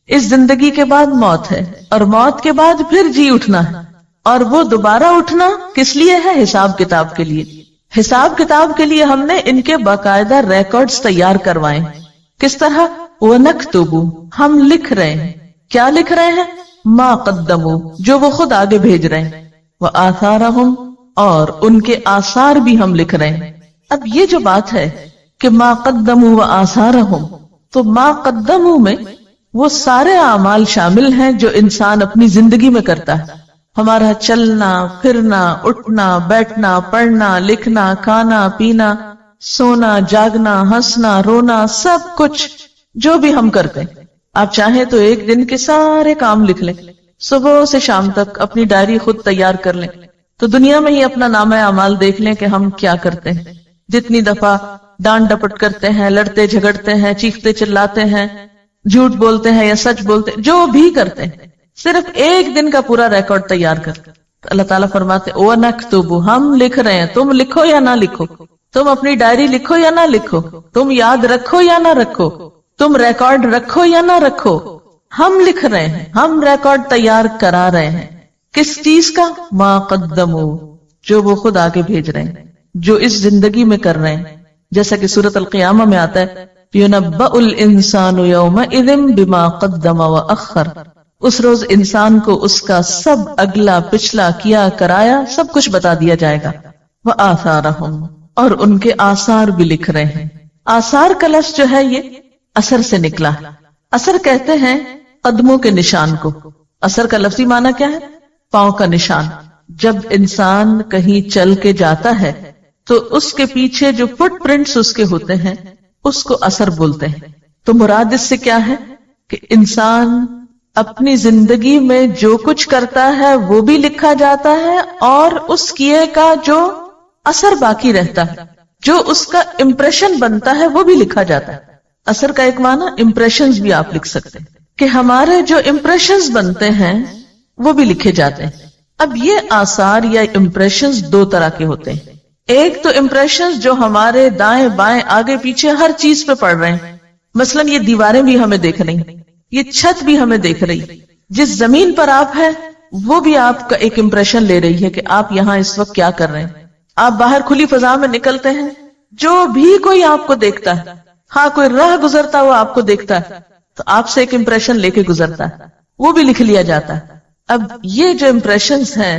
اس زندگی کے بعد موت ہے، اور موت کے بعد پھر جی اٹھنا ہے، اور وہ دوبارہ اٹھنا کس لیے ہے؟ حساب کتاب کے لیے. حساب کتاب کے لیے ہم نے ان کے باقاعدہ ریکارڈز تیار کروائے. کس طرح؟ وَنَكْتُبُ، ہم لکھ رہے ہیں. کیا لکھ رہے ہیں؟ مَا قَدَّمُوا، جو وہ خود آگے بھیج رہے ہیں. وَآثَارَهُمْ، اور ان کے آثار بھی ہم لکھ رہے ہیں. اب یہ جو بات ہے کہ مَا قَدَّمُوا وَآثَارَهُمْ، تو مَا قَدَّمُوا میں وہ سارے اعمال شامل ہیں جو انسان اپنی زندگی میں کرتا ہے. ہمارا چلنا پھرنا، اٹھنا بیٹھنا، پڑھنا لکھنا، کھانا پینا، سونا جاگنا، ہنسنا رونا، سب کچھ جو بھی ہم کرتے ہیں. آپ چاہیں تو ایک دن کے سارے کام لکھ لیں، صبح سے شام تک اپنی ڈائری خود تیار کر لیں، تو دنیا میں ہی اپنا نامہ اعمال دیکھ لیں کہ ہم کیا کرتے ہیں. جتنی دفعہ ڈانٹ ڈپٹ کرتے ہیں، لڑتے جھگڑتے ہیں، چیختے چلاتے ہیں، جھوٹ بولتے ہیں یا سچ بولتے ہیں، جو بھی کرتے ہیں، صرف ایک دن کا پورا ریکارڈ تیار کر. اللہ تعالیٰ فرماتے وَنَكْتُبُ، ہم لکھ رہے ہیں. تم لکھو یا نہ لکھو، تم اپنی ڈائری لکھو یا نہ لکھو، تم یاد رکھو یا نہ رکھو، تم ریکارڈ رکھو یا نہ رکھو، ہم لکھ رہے ہیں، ہم ریکارڈ تیار کرا رہے ہیں. کس چیز کا؟ مَا قَدَّمُوا، جو وہ خود آگے بھیج رہے ہیں، جو اس زندگی میں کر رہے ہیں. جیسا کہ سورۃ القیامہ میں آتا ہے يُنَبَّأُ الْإِنسَانُ يَوْمَئِذٍ بِمَا قَدَّمَ وَأَخَّرَ، اس روز انسان کو اس کا سب اگلا پچھلا کیا کرایا سب کچھ بتا دیا جائے گا. وَآثَارَهُمْ، اور ان کے آثار بھی لکھ رہے ہیں. آثار کا لفظ جو ہے یہ اثر سے نکلا ہے. اثر کہتے ہیں قدموں کے نشان کو. اثر کا لفظی معنی کیا ہے؟ پاؤں کا نشان. جب انسان کہیں چل کے جاتا ہے تو اس کے پیچھے جو فٹ پرنٹس اس کے ہوتے ہیں اس کو اثر بولتے ہیں. تو مراد اس سے کیا ہے کہ انسان اپنی زندگی میں جو کچھ کرتا ہے وہ بھی لکھا جاتا ہے، اور اس کیے کا جو اثر باقی رہتا ہے، جو اس کا امپریشن بنتا ہے وہ بھی لکھا جاتا ہے. اثر کا ایک معنی امپریشنز بھی آپ لکھ سکتے ہیں کہ ہمارے جو امپریشنز بنتے ہیں وہ بھی لکھے جاتے ہیں. اب یہ آثار یا امپریشنز 2 طرح کے ہوتے ہیں. ایک تو امپریشنز جو ہمارے دائیں بائیں آگے پیچھے ہر چیز پہ پڑ رہے ہیں، مثلا یہ دیواریں بھی ہمیں دیکھ رہی ہیں، یہ چھت بھی ہمیں دیکھ رہی، جس زمین پر آپ ہیں وہ بھی آپ کا ایک امپریشن لے رہی ہے کہ آپ یہاں اس وقت کیا کر رہے ہیں. آپ باہر کھلی فضا میں نکلتے ہیں، جو بھی کوئی آپ کو دیکھتا ہے، ہاں کوئی راہ گزرتا ہوا آپ کو دیکھتا ہے تو آپ سے ایک امپریشن لے کے گزرتا ہے، وہ بھی لکھ لیا جاتا ہے. اب یہ جو امپریشنز ہیں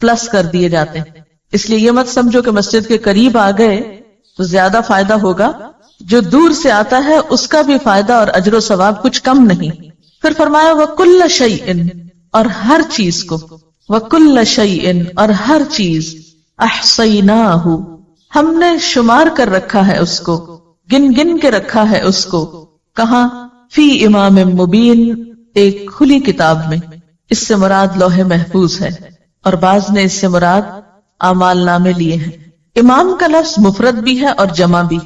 پلس کر دیے جاتے ہیں. اس لیے یہ مت سمجھو کہ مسجد کے قریب آ گئے تو زیادہ فائدہ ہوگا، جو دور سے آتا ہے اس کا بھی فائدہ اور اجر و ثواب کچھ کم نہیں. پھر فرمایا وَكُلَّ شَيْءٍ، اور ہر چیز کو، وَكُلَّ شَيْءٍ، اور ہر چیز، أَحْصَيْنَاهُ، ہم نے شمار کر رکھا ہے اس کو، گن گن کے رکھا ہے اس کو. کہاں؟ فی امام مبین، ایک کھلی کتاب میں. اس سے مراد لوح محفوظ ہے، اور بعض نے اس سے مراد اعمال نامے لیے ہیں. امام کا لفظ مفرد بھی ہے اور جمع بھی،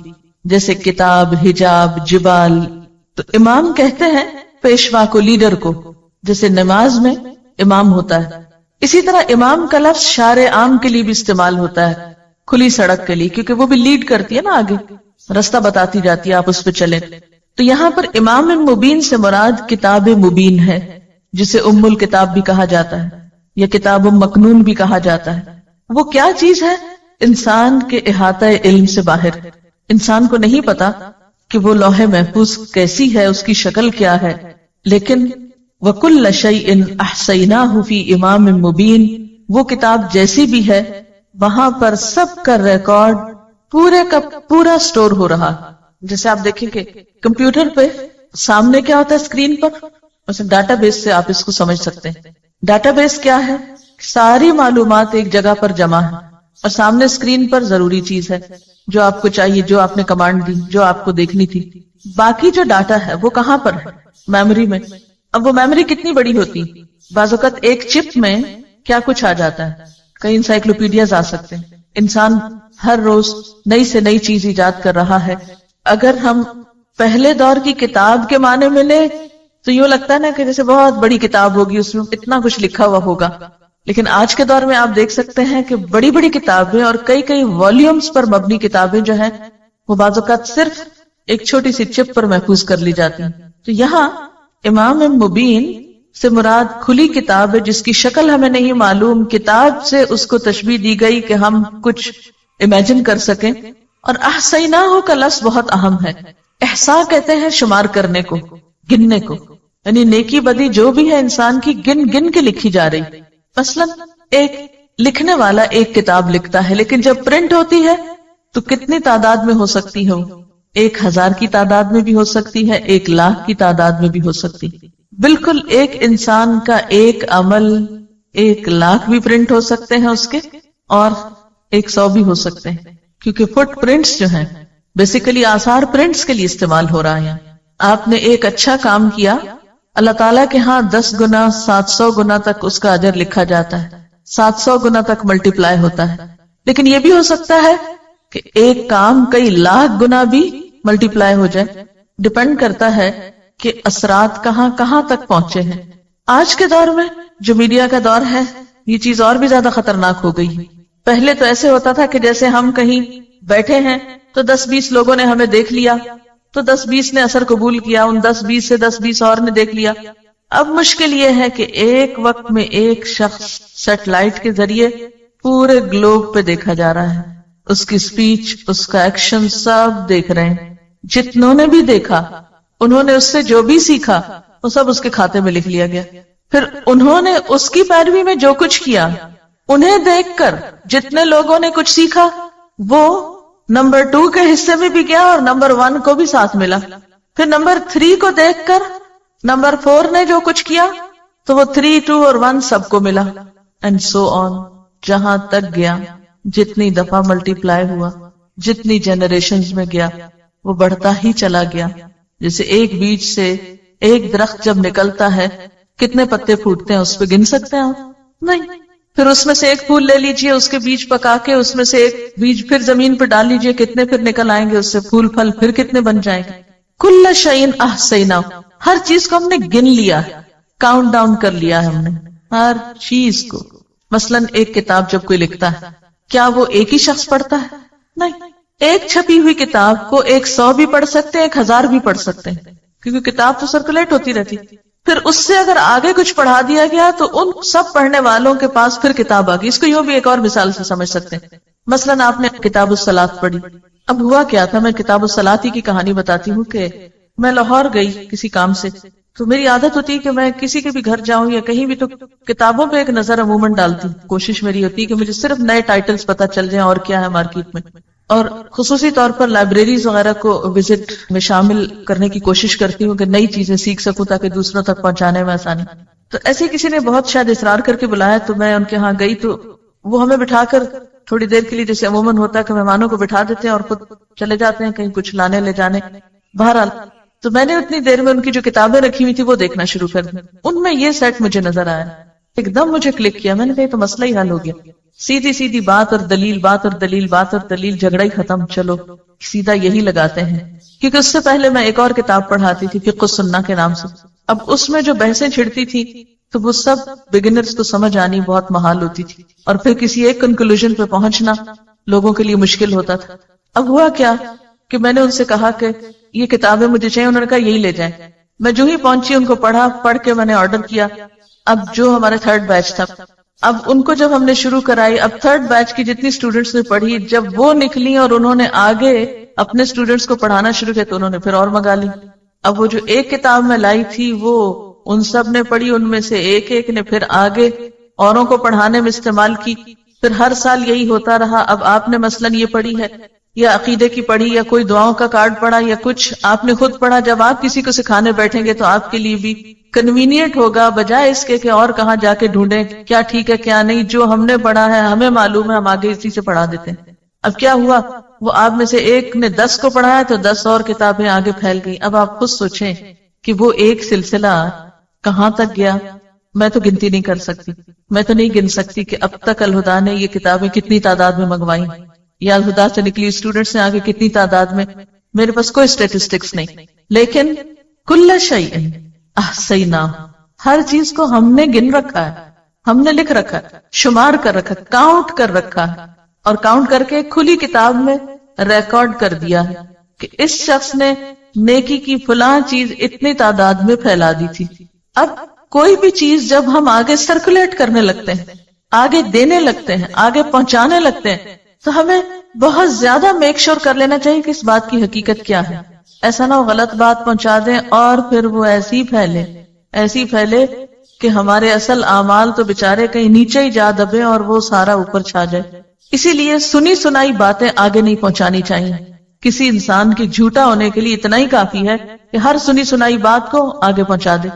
جیسے کتاب، حجاب، جبال. تو امام کہتے ہیں پیشوا کو، لیڈر کو، جیسے نماز میں امام ہوتا ہے. اسی طرح امام کا لفظ شارع عام کے لیے بھی استعمال ہوتا ہے، کھلی سڑک کے لیے، کیونکہ وہ بھی لیڈ کرتی ہے نا، آگے رستہ بتاتی جاتی ہے، آپ اس پہ چلیں. تو یہاں پر امام مبین سے مراد کتاب مبین ہے، جسے ام الکتاب بھی کہا جاتا ہے یا کتاب مکنون بھی کہا جاتا ہے. وہ کیا چیز ہے؟ انسان کے احاطہ علم سے باہر. انسان کو نہیں پتا کہ وہ لوح محفوظ کیسی ہے، اس کی شکل کیا ہے، لیکن وَكُلَّ شَيْءٍ أَحْصَيْنَاهُ فِي إِمَامٍ مُبِينٍ، وہ کتاب جیسی بھی ہے وہاں پر سب کا ریکارڈ پورے کا پورا سٹور ہو رہا. جیسے آپ دیکھیں کہ کمپیوٹر پہ سامنے کیا ہوتا ہے اسکرین پر، مثلا ڈاٹا بیس سے آپ اس کو سمجھ سکتے ہیں. ڈاٹا بیس کیا ہے؟ ساری معلومات ایک جگہ پر جمع ہے، اور سامنے اسکرین پر ضروری چیز ہے جو آپ کو چاہیے، جو آپ نے کمانڈ دی، جو آپ کو دیکھنی تھی. باقی جو ڈاٹا ہے وہ کہاں پر ہے؟ میموری میں. اب وہ میموری کتنی بڑی ہوتی؟ بعض اوقات ایک چپ میں کیا کچھ آ جاتا ہے، کئی انسائکلوپیڈیاز آ سکتے ہیں. انسان ہر روز نئی سے نئی چیز ایجاد کر رہا ہے. اگر ہم پہلے دور کی کتاب کے معنی میں لیں تو یوں لگتا ہے نا کہ جیسے بہت بڑی کتاب ہوگی، اس میں اتنا کچھ لکھا ہوا ہوگا. لیکن آج کے دور میں آپ دیکھ سکتے ہیں کہ بڑی بڑی کتابیں اور کئی کئی والیومز پر مبنی کتابیں جو ہیں وہ بعض اوقات صرف ایک چھوٹی سی چپ پر محفوظ کر لی جاتی ہیں. تو یہاں امام مبین سے مراد کھلی کتاب ہے جس کی شکل ہمیں نہیں معلوم، کتاب سے اس کو تشبیہ دی گئی کہ ہم کچھ امیجن کر سکیں. اور احصیناہ کا لفظ بہت اہم ہے. احصاء کہتے ہیں شمار کرنے کو، گننے کو، یعنی نیکی بدی جو بھی ہے انسان کی گن گن کے لکھی جا رہی. مثلا ایک لکھنے والا ایک کتاب لکھتا ہے، لیکن جب پرنٹ ہوتی ہے تو کتنی تعداد میں ہو سکتی ہے؟ 1000 کی تعداد میں بھی ہو سکتی ہے، 1,00,000 کی تعداد میں بھی ہو سکتی. بالکل ایک انسان کا ایک عمل 1,00,000 بھی پرنٹ ہو سکتے ہیں اس کے، اور 100 بھی ہو سکتے ہیں، کیونکہ فٹ پرنٹس جو ہیں بیسیکلی آثار پرنٹس کے لیے استعمال ہو رہا ہے. آپ نے ایک اچھا کام کیا، اللہ تعالیٰ کے ہاں 10 گنا 700 گنا تک اس کا اجر لکھا جاتا ہے، 700 گنا تک ملٹیپلائی ہوتا ہے. لیکن یہ بھی ہو سکتا ہے کہ ایک کام کئی لاکھ گنا بھی ملٹیپلائی ہو جائے. ڈپینڈ کرتا ہے کہ اثرات کہاں کہاں تک پہنچے ہیں. آج کے دور میں جو میڈیا کا دور ہے یہ چیز اور بھی زیادہ خطرناک ہو گئی. پہلے تو ایسے ہوتا تھا کہ جیسے ہم کہیں بیٹھے ہیں تو 10-20 لوگوں نے ہمیں دیکھ لیا تو 10-20 نے اثر قبول کیا، ان 10-20 سے 10-20 اور نے دیکھ لیا. اب مشکل یہ ہے کہ ایک وقت میں ایک شخص سیٹلائٹ کے ذریعے پورے گلوب پہ دیکھا جا رہا ہے. اس کی سپیچ، اس کا ایکشن سب دیکھ رہے ہیں. جتنوں نے بھی دیکھا انہوں نے اس سے جو بھی سیکھا وہ سب اس کے کھاتے میں لکھ لیا گیا. پھر انہوں نے اس کی پیروی میں جو کچھ کیا، انہیں دیکھ کر جتنے لوگوں نے کچھ سیکھا وہ نمبر 2 کے حصے میں بھی گیا اور نمبر 1 کو بھی ساتھ ملا. پھر نمبر 3 کو دیکھ کر نمبر 4 نے جو کچھ کیا تو وہ 3, 2 اور 1 سب کو ملا، اینڈ سو آن، جہاں تک گیا. جتنی دفعہ ملٹیپلائی ہوا، جتنی جنریشنز میں گیا وہ بڑھتا ہی چلا گیا. جیسے ایک بیج سے ایک درخت جب نکلتا ہے کتنے پتے پھوٹتے ہیں اس پہ گن سکتے ہیں آپ؟ نہیں. پھر اس میں سے ایک پھول لے لیجئے، اس کے بیج پکا کے اس میں سے ایک بیج پھر زمین پہ ڈال لیجئے، کتنے پھر نکل آئیں گے اس سے پھول پھل، پھر کتنے بن جائیں گے. کل شیء احصیناہ، ہر چیز کو ہم نے گن لیا، کاؤنٹ ڈاؤن کر لیا ہم نے ہر چیز کو. مثلا ایک کتاب جب کوئی لکھتا ہے کیا وہ ایک ہی شخص پڑھتا ہے؟ نہیں. ایک چھپی ہوئی کتاب کو 100 بھی پڑھ سکتے ہیں، 1000 بھی پڑھ سکتے ہیں، کیونکہ کتاب تو سرکولیٹ ہوتی رہتی. پھر اس سے اگر آگے کچھ پڑھا دیا گیا تو ان سب پڑھنے والوں کے پاس پھر کتاب آ گئی. اس کو یوں بھی ایک اور مثال سے سمجھ سکتے ہیں. مثلا آپ نے کتاب الصلاۃ پڑھی. اب ہوا کیا تھا، میں کتاب الصلاۃ ہی کی کہانی بتاتی ہوں کہ میں لاہور گئی کسی کام سے. تو میری عادت ہوتی ہے کہ میں کسی کے بھی گھر جاؤں یا کہیں بھی تو کتابوں پہ ایک نظر عموماً ڈالتی ہوں. کوشش میری ہوتی ہے کہ مجھے صرف نئے ٹائٹلز پتہ چل جائیں اور کیا ہے مارکیٹ میں, اور خصوصی طور پر لائبریریز وغیرہ کو وزٹ میں شامل کرنے کی کوشش کرتی ہوں کہ نئی چیزیں سیکھ سکوں تاکہ دوسروں تک پہنچانے میں آسانی. تو ایسے کسی نے بہت شاید اصرار کر کے بلایا تو میں ان کے ہاں گئی, تو وہ ہمیں بٹھا کر تھوڑی دیر کے لیے, جیسے عموماً ہوتا ہے کہ مہمانوں کو بٹھا دیتے ہیں اور خود چلے جاتے ہیں کہیں کچھ لانے لے جانے. بہرحال تو میں نے اتنی دیر میں ان کی جو کتابیں رکھی ہوئی تھی وہ دیکھنا شروع کر دی. ان میں یہ سیٹ مجھے نظر آیا, ایک دم مجھے کلک کیا. میں نے کہا تو مسئلہ ہی حل ہو گیا, سیدھی سیدھی بات اور دلیل, بات اور دلیل, بات اور دلیل, جھگڑا ہی ختم, چلو سیدھا یہی لگاتے ہیں. کیونکہ اس سے پہلے میں ایک اور کتاب پڑھاتی تھی فقہ السنہ کے نام سے. اب اس میں جو بحثیں چھڑتی تھی تو وہ سب بگنرز کو سمجھ آنی بہت محال ہوتی تھی, اور پھر کسی ایک کنکلوژن پہ پہنچنا لوگوں کے لیے مشکل ہوتا تھا. اب ہوا کیا کہ میں نے ان سے کہا کہ یہ کتابیں مجھے چاہیے, انہوں نے کہا یہی لے جائیں. میں جو ہی پہنچی ان کو پڑھا, پڑھ کے میں نے آرڈر کیا. اب جو ہمارا تھرڈ بیچ تھا, اب ان کو جب ہم نے شروع کرائی, اب تھرڈ بیچ کی جتنی اسٹوڈنٹس نے پڑھی, جب وہ نکلی اور انہوں نے آگے اپنے اسٹوڈنٹس کو پڑھانا شروع کیا تو انہوں نے پھر اور منگا لی. اب وہ جو ایک کتاب میں لائی تھی وہ ان سب نے پڑھی, ان میں سے ایک ایک نے پھر آگے اوروں کو پڑھانے میں استعمال کی. پھر ہر سال یہی ہوتا رہا. اب آپ نے مثلاً یہ پڑھی ہے یا عقیدے کی پڑھی یا کوئی دعاؤں کا کارڈ پڑھا یا کچھ آپ نے خود پڑھا, جب آپ کسی کو سکھانے بیٹھیں گے تو آپ کے لیے بھی کنوینئنٹ ہوگا, بجائے اس کے کہ اور کہاں جا کے ڈھونڈیں کیا ٹھیک ہے کیا نہیں. جو ہم نے پڑھا ہے ہمیں معلوم ہے, ہم آگے اسی سے پڑھا دیتے ہیں. اب کیا ہوا, وہ آپ میں سے ایک نے 10 کو پڑھایا تو 10 اور کتابیں آگے پھیل گئی. اب آپ خود سوچیں کہ وہ ایک سلسلہ کہاں تک گیا. میں تو گنتی نہیں کر سکتی, میں تو نہیں گن سکتی کہ اب تک الہدا نے یہ کتابیں کتنی تعداد میں منگوائی, یا الہدا سے نکلی اسٹوڈنٹس نے آگے کتنی تعداد میں. میرے پاس کوئی اسٹیٹسٹکس نہیں, لیکن کل شیء احصیناہ, ہر چیز کو ہم نے گن رکھا ہے, ہم نے لکھ رکھا ہے, شمار کر رکھا, کاؤنٹ کر رکھا ہے, اور کاؤنٹ کر کے کھلی کتاب میں ریکارڈ کر دیا ہے کہ اس شخص نے نیکی کی فلاں چیز اتنی تعداد میں پھیلا دی تھی. اب کوئی بھی چیز جب ہم آگے سرکولیٹ کرنے لگتے ہیں, آگے دینے لگتے ہیں, آگے پہنچانے لگتے ہیں, تو ہمیں بہت زیادہ میک شور کر لینا چاہیے کہ اس بات کی حقیقت کیا ہے. ایسا نہ ہو غلط بات پہنچا دیں اور پھر وہ ایسی پھیلے کہ ہمارے اصل اعمال تو بےچارے کہیں نیچے ہی جا دبے اور وہ سارا اوپر چھا جائے. اسی لیے سنی سنائی باتیں آگے نہیں پہنچانی چاہیے. کسی انسان کے جھوٹا ہونے کے لیے اتنا ہی کافی ہے کہ ہر سنی سنائی بات کو آگے پہنچا دے.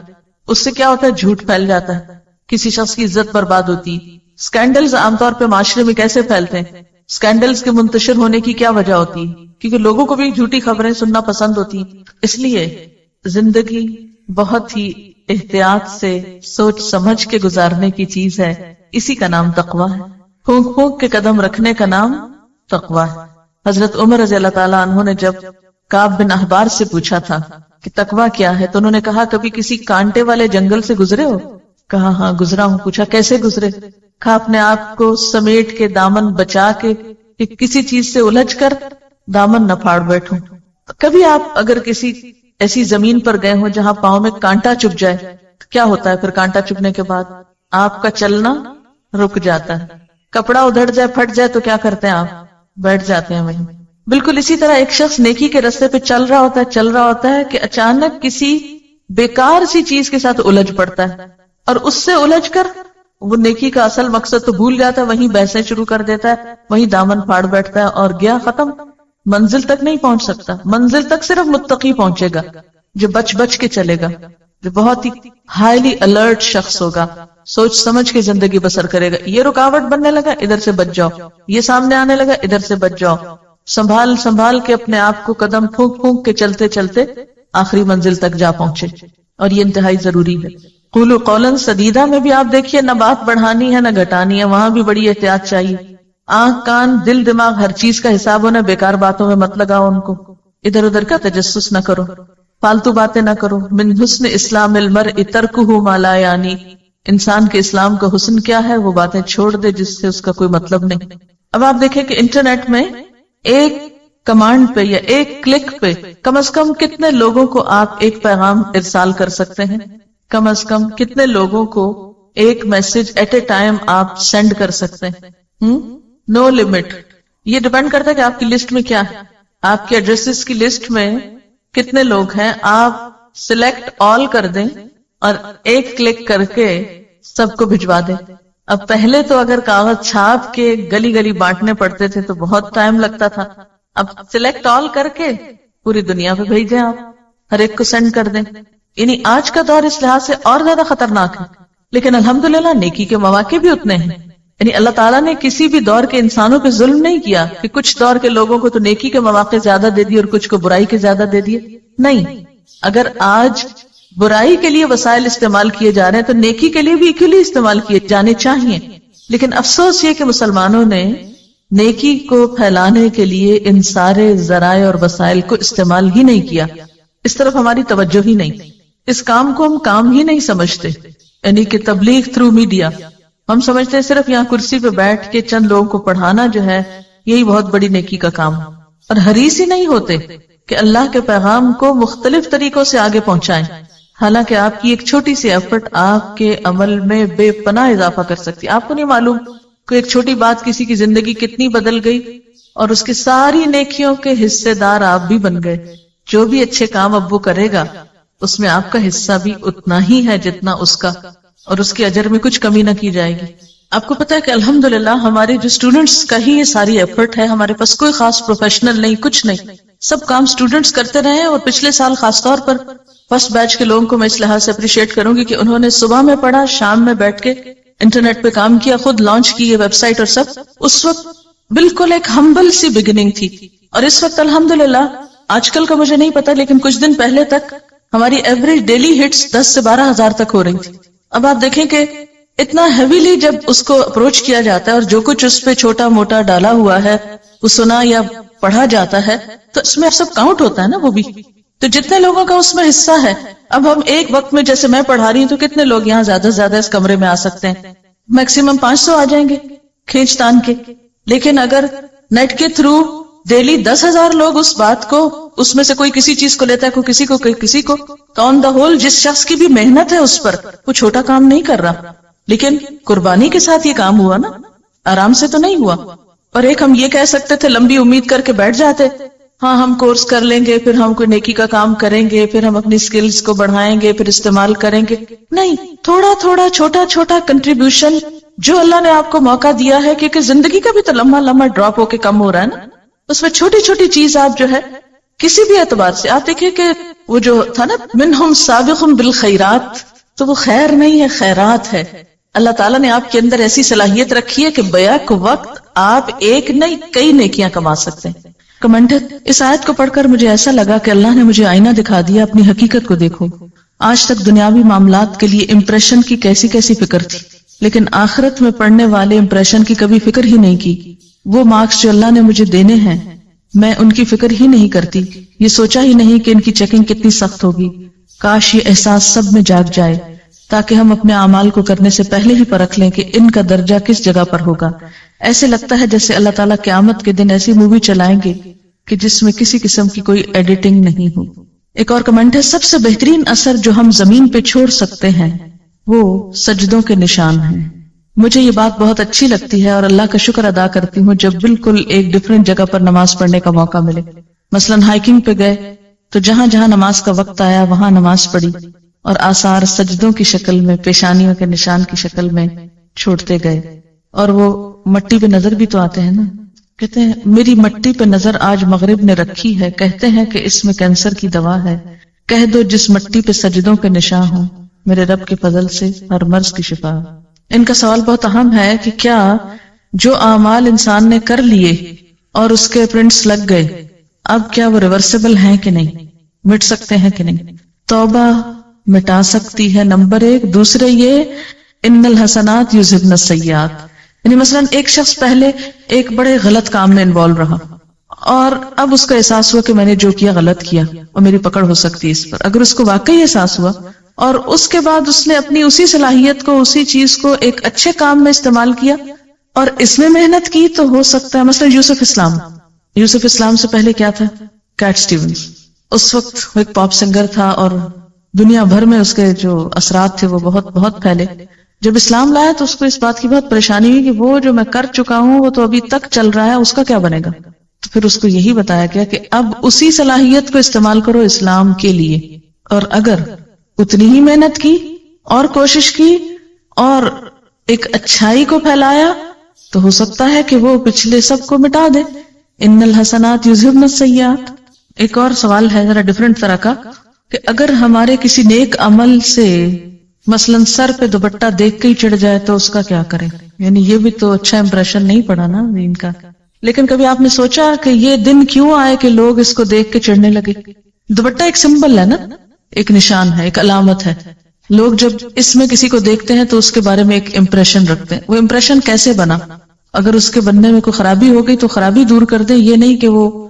اس سے کیا ہوتا ہے, جھوٹ پھیل جاتا ہے, کسی شخص کی عزت برباد ہوتی ہے. سکینڈلز عام طور پہ معاشرے میں کیسے پھیلتے ہیں, سکینڈلز کے منتشر ہونے کی کیا وجہ ہوتی ہے, کیونکہ لوگوں کو بھی جھوٹی خبریں سننا پسند ہوتی. اس لیے زندگی بہت ہی احتیاط سے سوچ سمجھ کے گزارنے کی چیز ہے. اسی کا نام تقویٰ ہے. پھونک پھونک کے قدم رکھنے کا نام تقویٰ ہے. حضرت عمر رضی اللہ تعالیٰ عنہ نے جب کعب بن احبار سے پوچھا تھا کہ تقویٰ کیا ہے, تو انہوں نے کہا کبھی کسی کانٹے والے جنگل سے گزرے ہو؟ کہا ہاں گزرا ہوں. پوچھا کیسے گزرے؟ کہا اپنے آپ کو سمیٹ کے, دامن بچا کے, کہ کسی چیز سے الجھ کر دامن نہ پھاڑ بیٹھوں. کبھی آپ اگر کسی ایسی زمین پر گئے ہوں جہاں پاؤں میں کانٹا چپ جائے تو کیا ہوتا ہے؟ پھر کانٹا چپنے کے بعد آپ کا چلنا رک جاتا ہے. کپڑا ادھڑ جائے, پھٹ جائے تو کیا کرتے ہیں آپ؟ بیٹھ جاتے ہیں وہیں. بالکل اسی طرح ایک شخص نیکی کے راستے پہ چل رہا ہوتا ہے کہ اچانک کسی بیکار سی چیز کے ساتھ الجھ پڑتا ہے, اور اس سے الجھ کر وہ نیکی کا اصل مقصد تو بھول جاتا ہے, وہیں بحثیں شروع کر دیتا ہے, وہیں دامن پھاڑ بیٹھتا ہے, اور گیا ختم. منزل تک نہیں پہنچ سکتا. منزل تک صرف متقی پہنچے گا جو بچ کے چلے گا, جو بہت ہی ہائیلی الرٹ شخص ہوگا, سوچ سمجھ کے زندگی بسر کرے گا. یہ رکاوٹ بننے لگا, ادھر سے بچ جاؤ. یہ سامنے آنے لگا, ادھر سے بچ جاؤ. سنبھال کے اپنے آپ کو قدم پھونک پھونک کے چلتے چلتے آخری منزل تک جا پہنچے. اور یہ انتہائی ضروری ہے. قولوا قولا سدیدا میں بھی آپ دیکھیے, نہ بات بڑھانی ہے نہ گھٹانی ہے, وہاں بھی بڑی احتیاط چاہیے. آنکھ کان دل دماغ ہر چیز کا حساب ہونا, بیکار باتوں میں مت لگاؤ ان کو, ادھر ادھر کا تجسس نہ کرو, فالتو باتیں نہ کرو. من حسن اسلام المرء ترکہ ما لا یعنی, انسان کے اسلام کا حسن کیا ہے؟ وہ باتیں چھوڑ دے جس سے اس کا کوئی مطلب نہیں. اب آپ دیکھیں کہ انٹرنیٹ میں ایک کمانڈ پہ یا ایک کلک پہ کم از کم کتنے لوگوں کو آپ ایک پیغام ارسال کر سکتے ہیں؟ کم از کم کتنے لوگوں کو ایک میسج ایٹ اے ٹائم آپ سینڈ کر سکتے ہیں؟ No limit. یہ ڈیپینڈ کرتا ہے کہ آپ کی لسٹ میں کیا ہے, آپ کے ایڈریسز کی لسٹ میں کتنے لوگ ہیں. آپ سلیکٹ آل کر دیں اور ایک کلک کر کے سب کو بھجوا دیں. اب پہلے تو اگر کاغذ چھاپ کے گلی گلی بانٹنے پڑتے تھے تو بہت ٹائم لگتا تھا. اب سلیکٹ آل کر کے پوری دنیا پہ بھیج دیں، آپ ہر ایک کو سینڈ کر دیں. یعنی آج کا دور اس لحاظ سے اور زیادہ خطرناک ہے، لیکن الحمدللہ نیکی کے مواقع بھی اتنے ہیں. یعنی اللہ تعالیٰ نے کسی بھی دور کے انسانوں پہ ظلم نہیں کیا کہ کچھ دور کے لوگوں کو تو نیکی کے مواقع زیادہ دے دیے اور کچھ کو برائی کے زیادہ دے دیے. نہیں، اگر آج برائی کے لیے وسائل استعمال کیے جا رہے ہیں تو نیکی کے لیے بھی ایکولی استعمال کیے جانے چاہیے. لیکن افسوس یہ کہ مسلمانوں نے نیکی کو پھیلانے کے لیے ان سارے ذرائع اور وسائل کو استعمال ہی نہیں کیا. اس طرف ہماری توجہ ہی نہیں، اس کام کو ہم کام ہی نہیں سمجھتے. یعنی کہ تبلیغ تھرو میڈیا ہم سمجھتے ہیں صرف یہاں کرسی پہ بیٹھ کے چند لوگوں کو پڑھانا جو ہے یہی بہت بڑی نیکی کا کام، اور حریص ہی نہیں ہوتے کہ اللہ کے پیغام کو مختلف طریقوں سے آگے پہنچائیں. حالانکہ آپ کی ایک چھوٹی سی ایفرٹ آپ کے عمل میں بے پناہ اضافہ کر سکتی. آپ کو نہیں معلوم کہ ایک چھوٹی بات کسی کی زندگی کتنی بدل گئی اور اس کی ساری نیکیوں کے حصے دار آپ بھی بن گئے. جو بھی اچھے کام اب وہ کرے گا اس میں آپ کا حصہ بھی اتنا ہی ہے جتنا اس کا، اور اس کے اجر میں کچھ کمی نہ کی جائے گی. آپ کو پتا ہے کہ الحمدللہ ہمارے جو اسٹوڈنٹس کا ہی یہ ساری ایفرٹ ہے. ہمارے پاس کوئی خاص پروفیشنل نہیں، کچھ نہیں، سب کام اسٹوڈنٹس کرتے رہے. اور پچھلے سال خاص طور پر فرسٹ بیچ کے لوگوں کو میں اس لحاظ سے اپریشیٹ کروں گی کہ انہوں نے صبح میں پڑھا، شام میں بیٹھ کے انٹرنیٹ پہ کام کیا، خود لانچ کی یہ ویب سائٹ اور سب. اس وقت بالکل ایک ہمبل سی بگننگ تھی، اور اس وقت الحمدللہ آج کل کا مجھے نہیں پتا لیکن کچھ دن پہلے تک ہماری ایوریج ڈیلی ہٹس 10 سے 12 ہزار تک ہو رہی تھی. اب آپ دیکھیں کہ اتنا ہیویلی جب اس کو اپروچ کیا جاتا ہے اور جو کچھ اس پہ چھوٹا موٹا ڈالا ہوا ہے وہ سنا یا پڑھا جاتا ہے تو اس میں سب کاؤنٹ ہوتا ہے نا. وہ بھی تو جتنے لوگوں کا اس میں حصہ ہے. اب ہم ایک وقت میں جیسے میں پڑھا رہی ہوں تو کتنے لوگ یہاں زیادہ سے زیادہ اس کمرے میں آ سکتے ہیں؟ میکسیمم 500 آ جائیں گے کھینچ تان کے. لیکن اگر نیٹ کے تھرو ڈیلی 10,000 لوگ اس بات کو، اس میں سے کوئی کسی چیز کو لیتا ہے، کوئی کسی کو، کوئی کسی کو، تو آن دا ہول جس شخص کی بھی محنت ہے اس پر، وہ چھوٹا کام نہیں کر رہا. لیکن قربانی کے ساتھ یہ کام ہوا نا، آرام سے تو نہیں ہوا. اور ایک ہم یہ کہہ سکتے تھے لمبی امید کر کے بیٹھ جاتے، ہاں ہم کورس کر لیں گے، پھر ہم کوئی نیکی کا کام کریں گے، پھر ہم اپنی سکلز کو بڑھائیں گے، پھر استعمال کریں گے. نہیں، تھوڑا تھوڑا چھوٹا چھوٹا کنٹریبیوشن جو اللہ نے آپ کو موقع دیا ہے، کیونکہ زندگی کا بھی تو لمحہ لمحہ ڈراپ ہو کے کم ہو رہا ہے نا. اس میں چھوٹی چھوٹی چیز آپ جو ہے کسی بھی اعتبار سے، آپ دیکھیے کہ وہ جو تھا نا منہم سابق بالخیرات، تو وہ خیر نہیں ہے، خیرات ہے. اللہ تعالیٰ نے آپ کے اندر ایسی صلاحیت رکھی ہے کہ بیک وقت آپ ایک نہیں کئی نیکیاں کما سکتے ہیں. کمنٹ اس آیت کو پڑھ کر مجھے ایسا لگا کہ اللہ نے مجھے آئینہ دکھا دیا، اپنی حقیقت کو دیکھو. آج تک دنیاوی معاملات کے لیے امپریشن کی کیسی کیسی فکر تھی، لیکن آخرت میں پڑھنے والے امپریشن کی کبھی فکر ہی نہیں کی. وہ مارکس جو اللہ نے مجھے دینے ہیں میں ان کی فکر ہی نہیں کرتی. یہ سوچا ہی نہیں کہ ان کی چیکنگ کتنی سخت ہوگی. کاش یہ احساس سب میں جاگ جائے تاکہ ہم اپنے اعمال کو کرنے سے پہلے ہی پرکھ لیں کہ ان کا درجہ کس جگہ پر ہوگا. ایسے لگتا ہے جیسے اللہ تعالیٰ قیامت کے دن ایسی مووی چلائیں گے کہ جس میں کسی قسم کی کوئی ایڈیٹنگ نہیں ہو. ایک اور کمنٹ ہے، سب سے بہترین اثر جو ہم زمین پہ چھوڑ سکتے ہیں وہ سجدوں کے نشان ہیں. مجھے یہ بات بہت اچھی لگتی ہے اور اللہ کا شکر ادا کرتی ہوں جب بالکل ایک ڈیفرنٹ جگہ پر نماز پڑھنے کا موقع ملے. مثلا ہائیکنگ پہ گئے تو جہاں جہاں نماز کا وقت آیا وہاں نماز پڑھی اور آثار سجدوں کی شکل میں، پیشانیوں کے نشان کی شکل میں چھوڑتے گئے. اور وہ مٹی پہ نظر بھی تو آتے ہیں نا. کہتے ہیں میری مٹی پہ نظر آج مغرب نے رکھی ہے، کہتے ہیں کہ اس میں کینسر کی دوا ہے. کہہ دو جس مٹی پہ سجدوں کے نشان ہوں، میرے رب کے فضل سے ہر مرض کی شفا. ان کا سوال بہت اہم ہے کہ کیا جو اعمال انسان نے کر لیے اور اس کے پرنٹس لگ گئے، اب کیا وہ ریورسیبل ہیں کہ نہیں، مٹ سکتے ہیں کہ نہیں؟ توبہ مٹا سکتی ہے نمبر 1. دوسرے یہ ان الحسنات یذہبن السیئات. یعنی مثلا ایک شخص پہلے ایک بڑے غلط کام میں انوالو رہا اور اب اس کا احساس ہوا کہ میں نے جو کیا غلط کیا اور میری پکڑ ہو سکتی ہے اس پر. اگر اس کو واقعی احساس ہوا اور اس کے بعد اس نے اپنی اسی صلاحیت کو، اسی چیز کو ایک اچھے کام میں استعمال کیا اور اس میں محنت کی، تو ہو سکتا ہے. مثلا یوسف اسلام سے پہلے کیا تھا؟ Kate Stevens. اس وقت وہ ایک پاپ سنگر تھا اور دنیا بھر میں اس کے جو اثرات تھے وہ بہت بہت پھیلے. جب اسلام لایا تو اس کو اس بات کی بہت پریشانی ہوئی کہ وہ جو میں کر چکا ہوں وہ تو ابھی تک چل رہا ہے، اس کا کیا بنے گا؟ تو پھر اس کو یہی بتایا گیا کہ اب اسی صلاحیت کو استعمال کرو اسلام کے لیے. اور اگر اتنی ہی محنت کی اور کوشش کی اور ایک اچھائی کو پھیلایا تو ہو سکتا ہے کہ وہ پچھلے سب کو مٹا دے. ان الحسنات یذہبن السیئات. ایک اور سوال ہے ذرا ڈفرنٹ طرح کا کہ اگر ہمارے کسی نیک عمل سے مثلا سر پہ دوپٹہ دیکھ کے ہی چڑھ جائے تو اس کا کیا کریں؟ یعنی یہ بھی تو اچھا امپریشن نہیں پڑا نا دین کا. لیکن کبھی آپ نے سوچا کہ یہ دن کیوں آئے کہ لوگ اس کو دیکھ کے چڑھنے لگے؟ دوپٹہ ایک سمبل ہے نا، ایک نشان ہے، ایک علامت ہے. لوگ جب اس میں کسی کو دیکھتے ہیں تو اس کے بارے میں ایک امپریشن رکھتے ہیں. وہ امپریشن کیسے بنا؟ اگر اس کے بننے میں کوئی خرابی ہو گئی تو خرابی دور کر دیں، یہ نہیں کہ وہ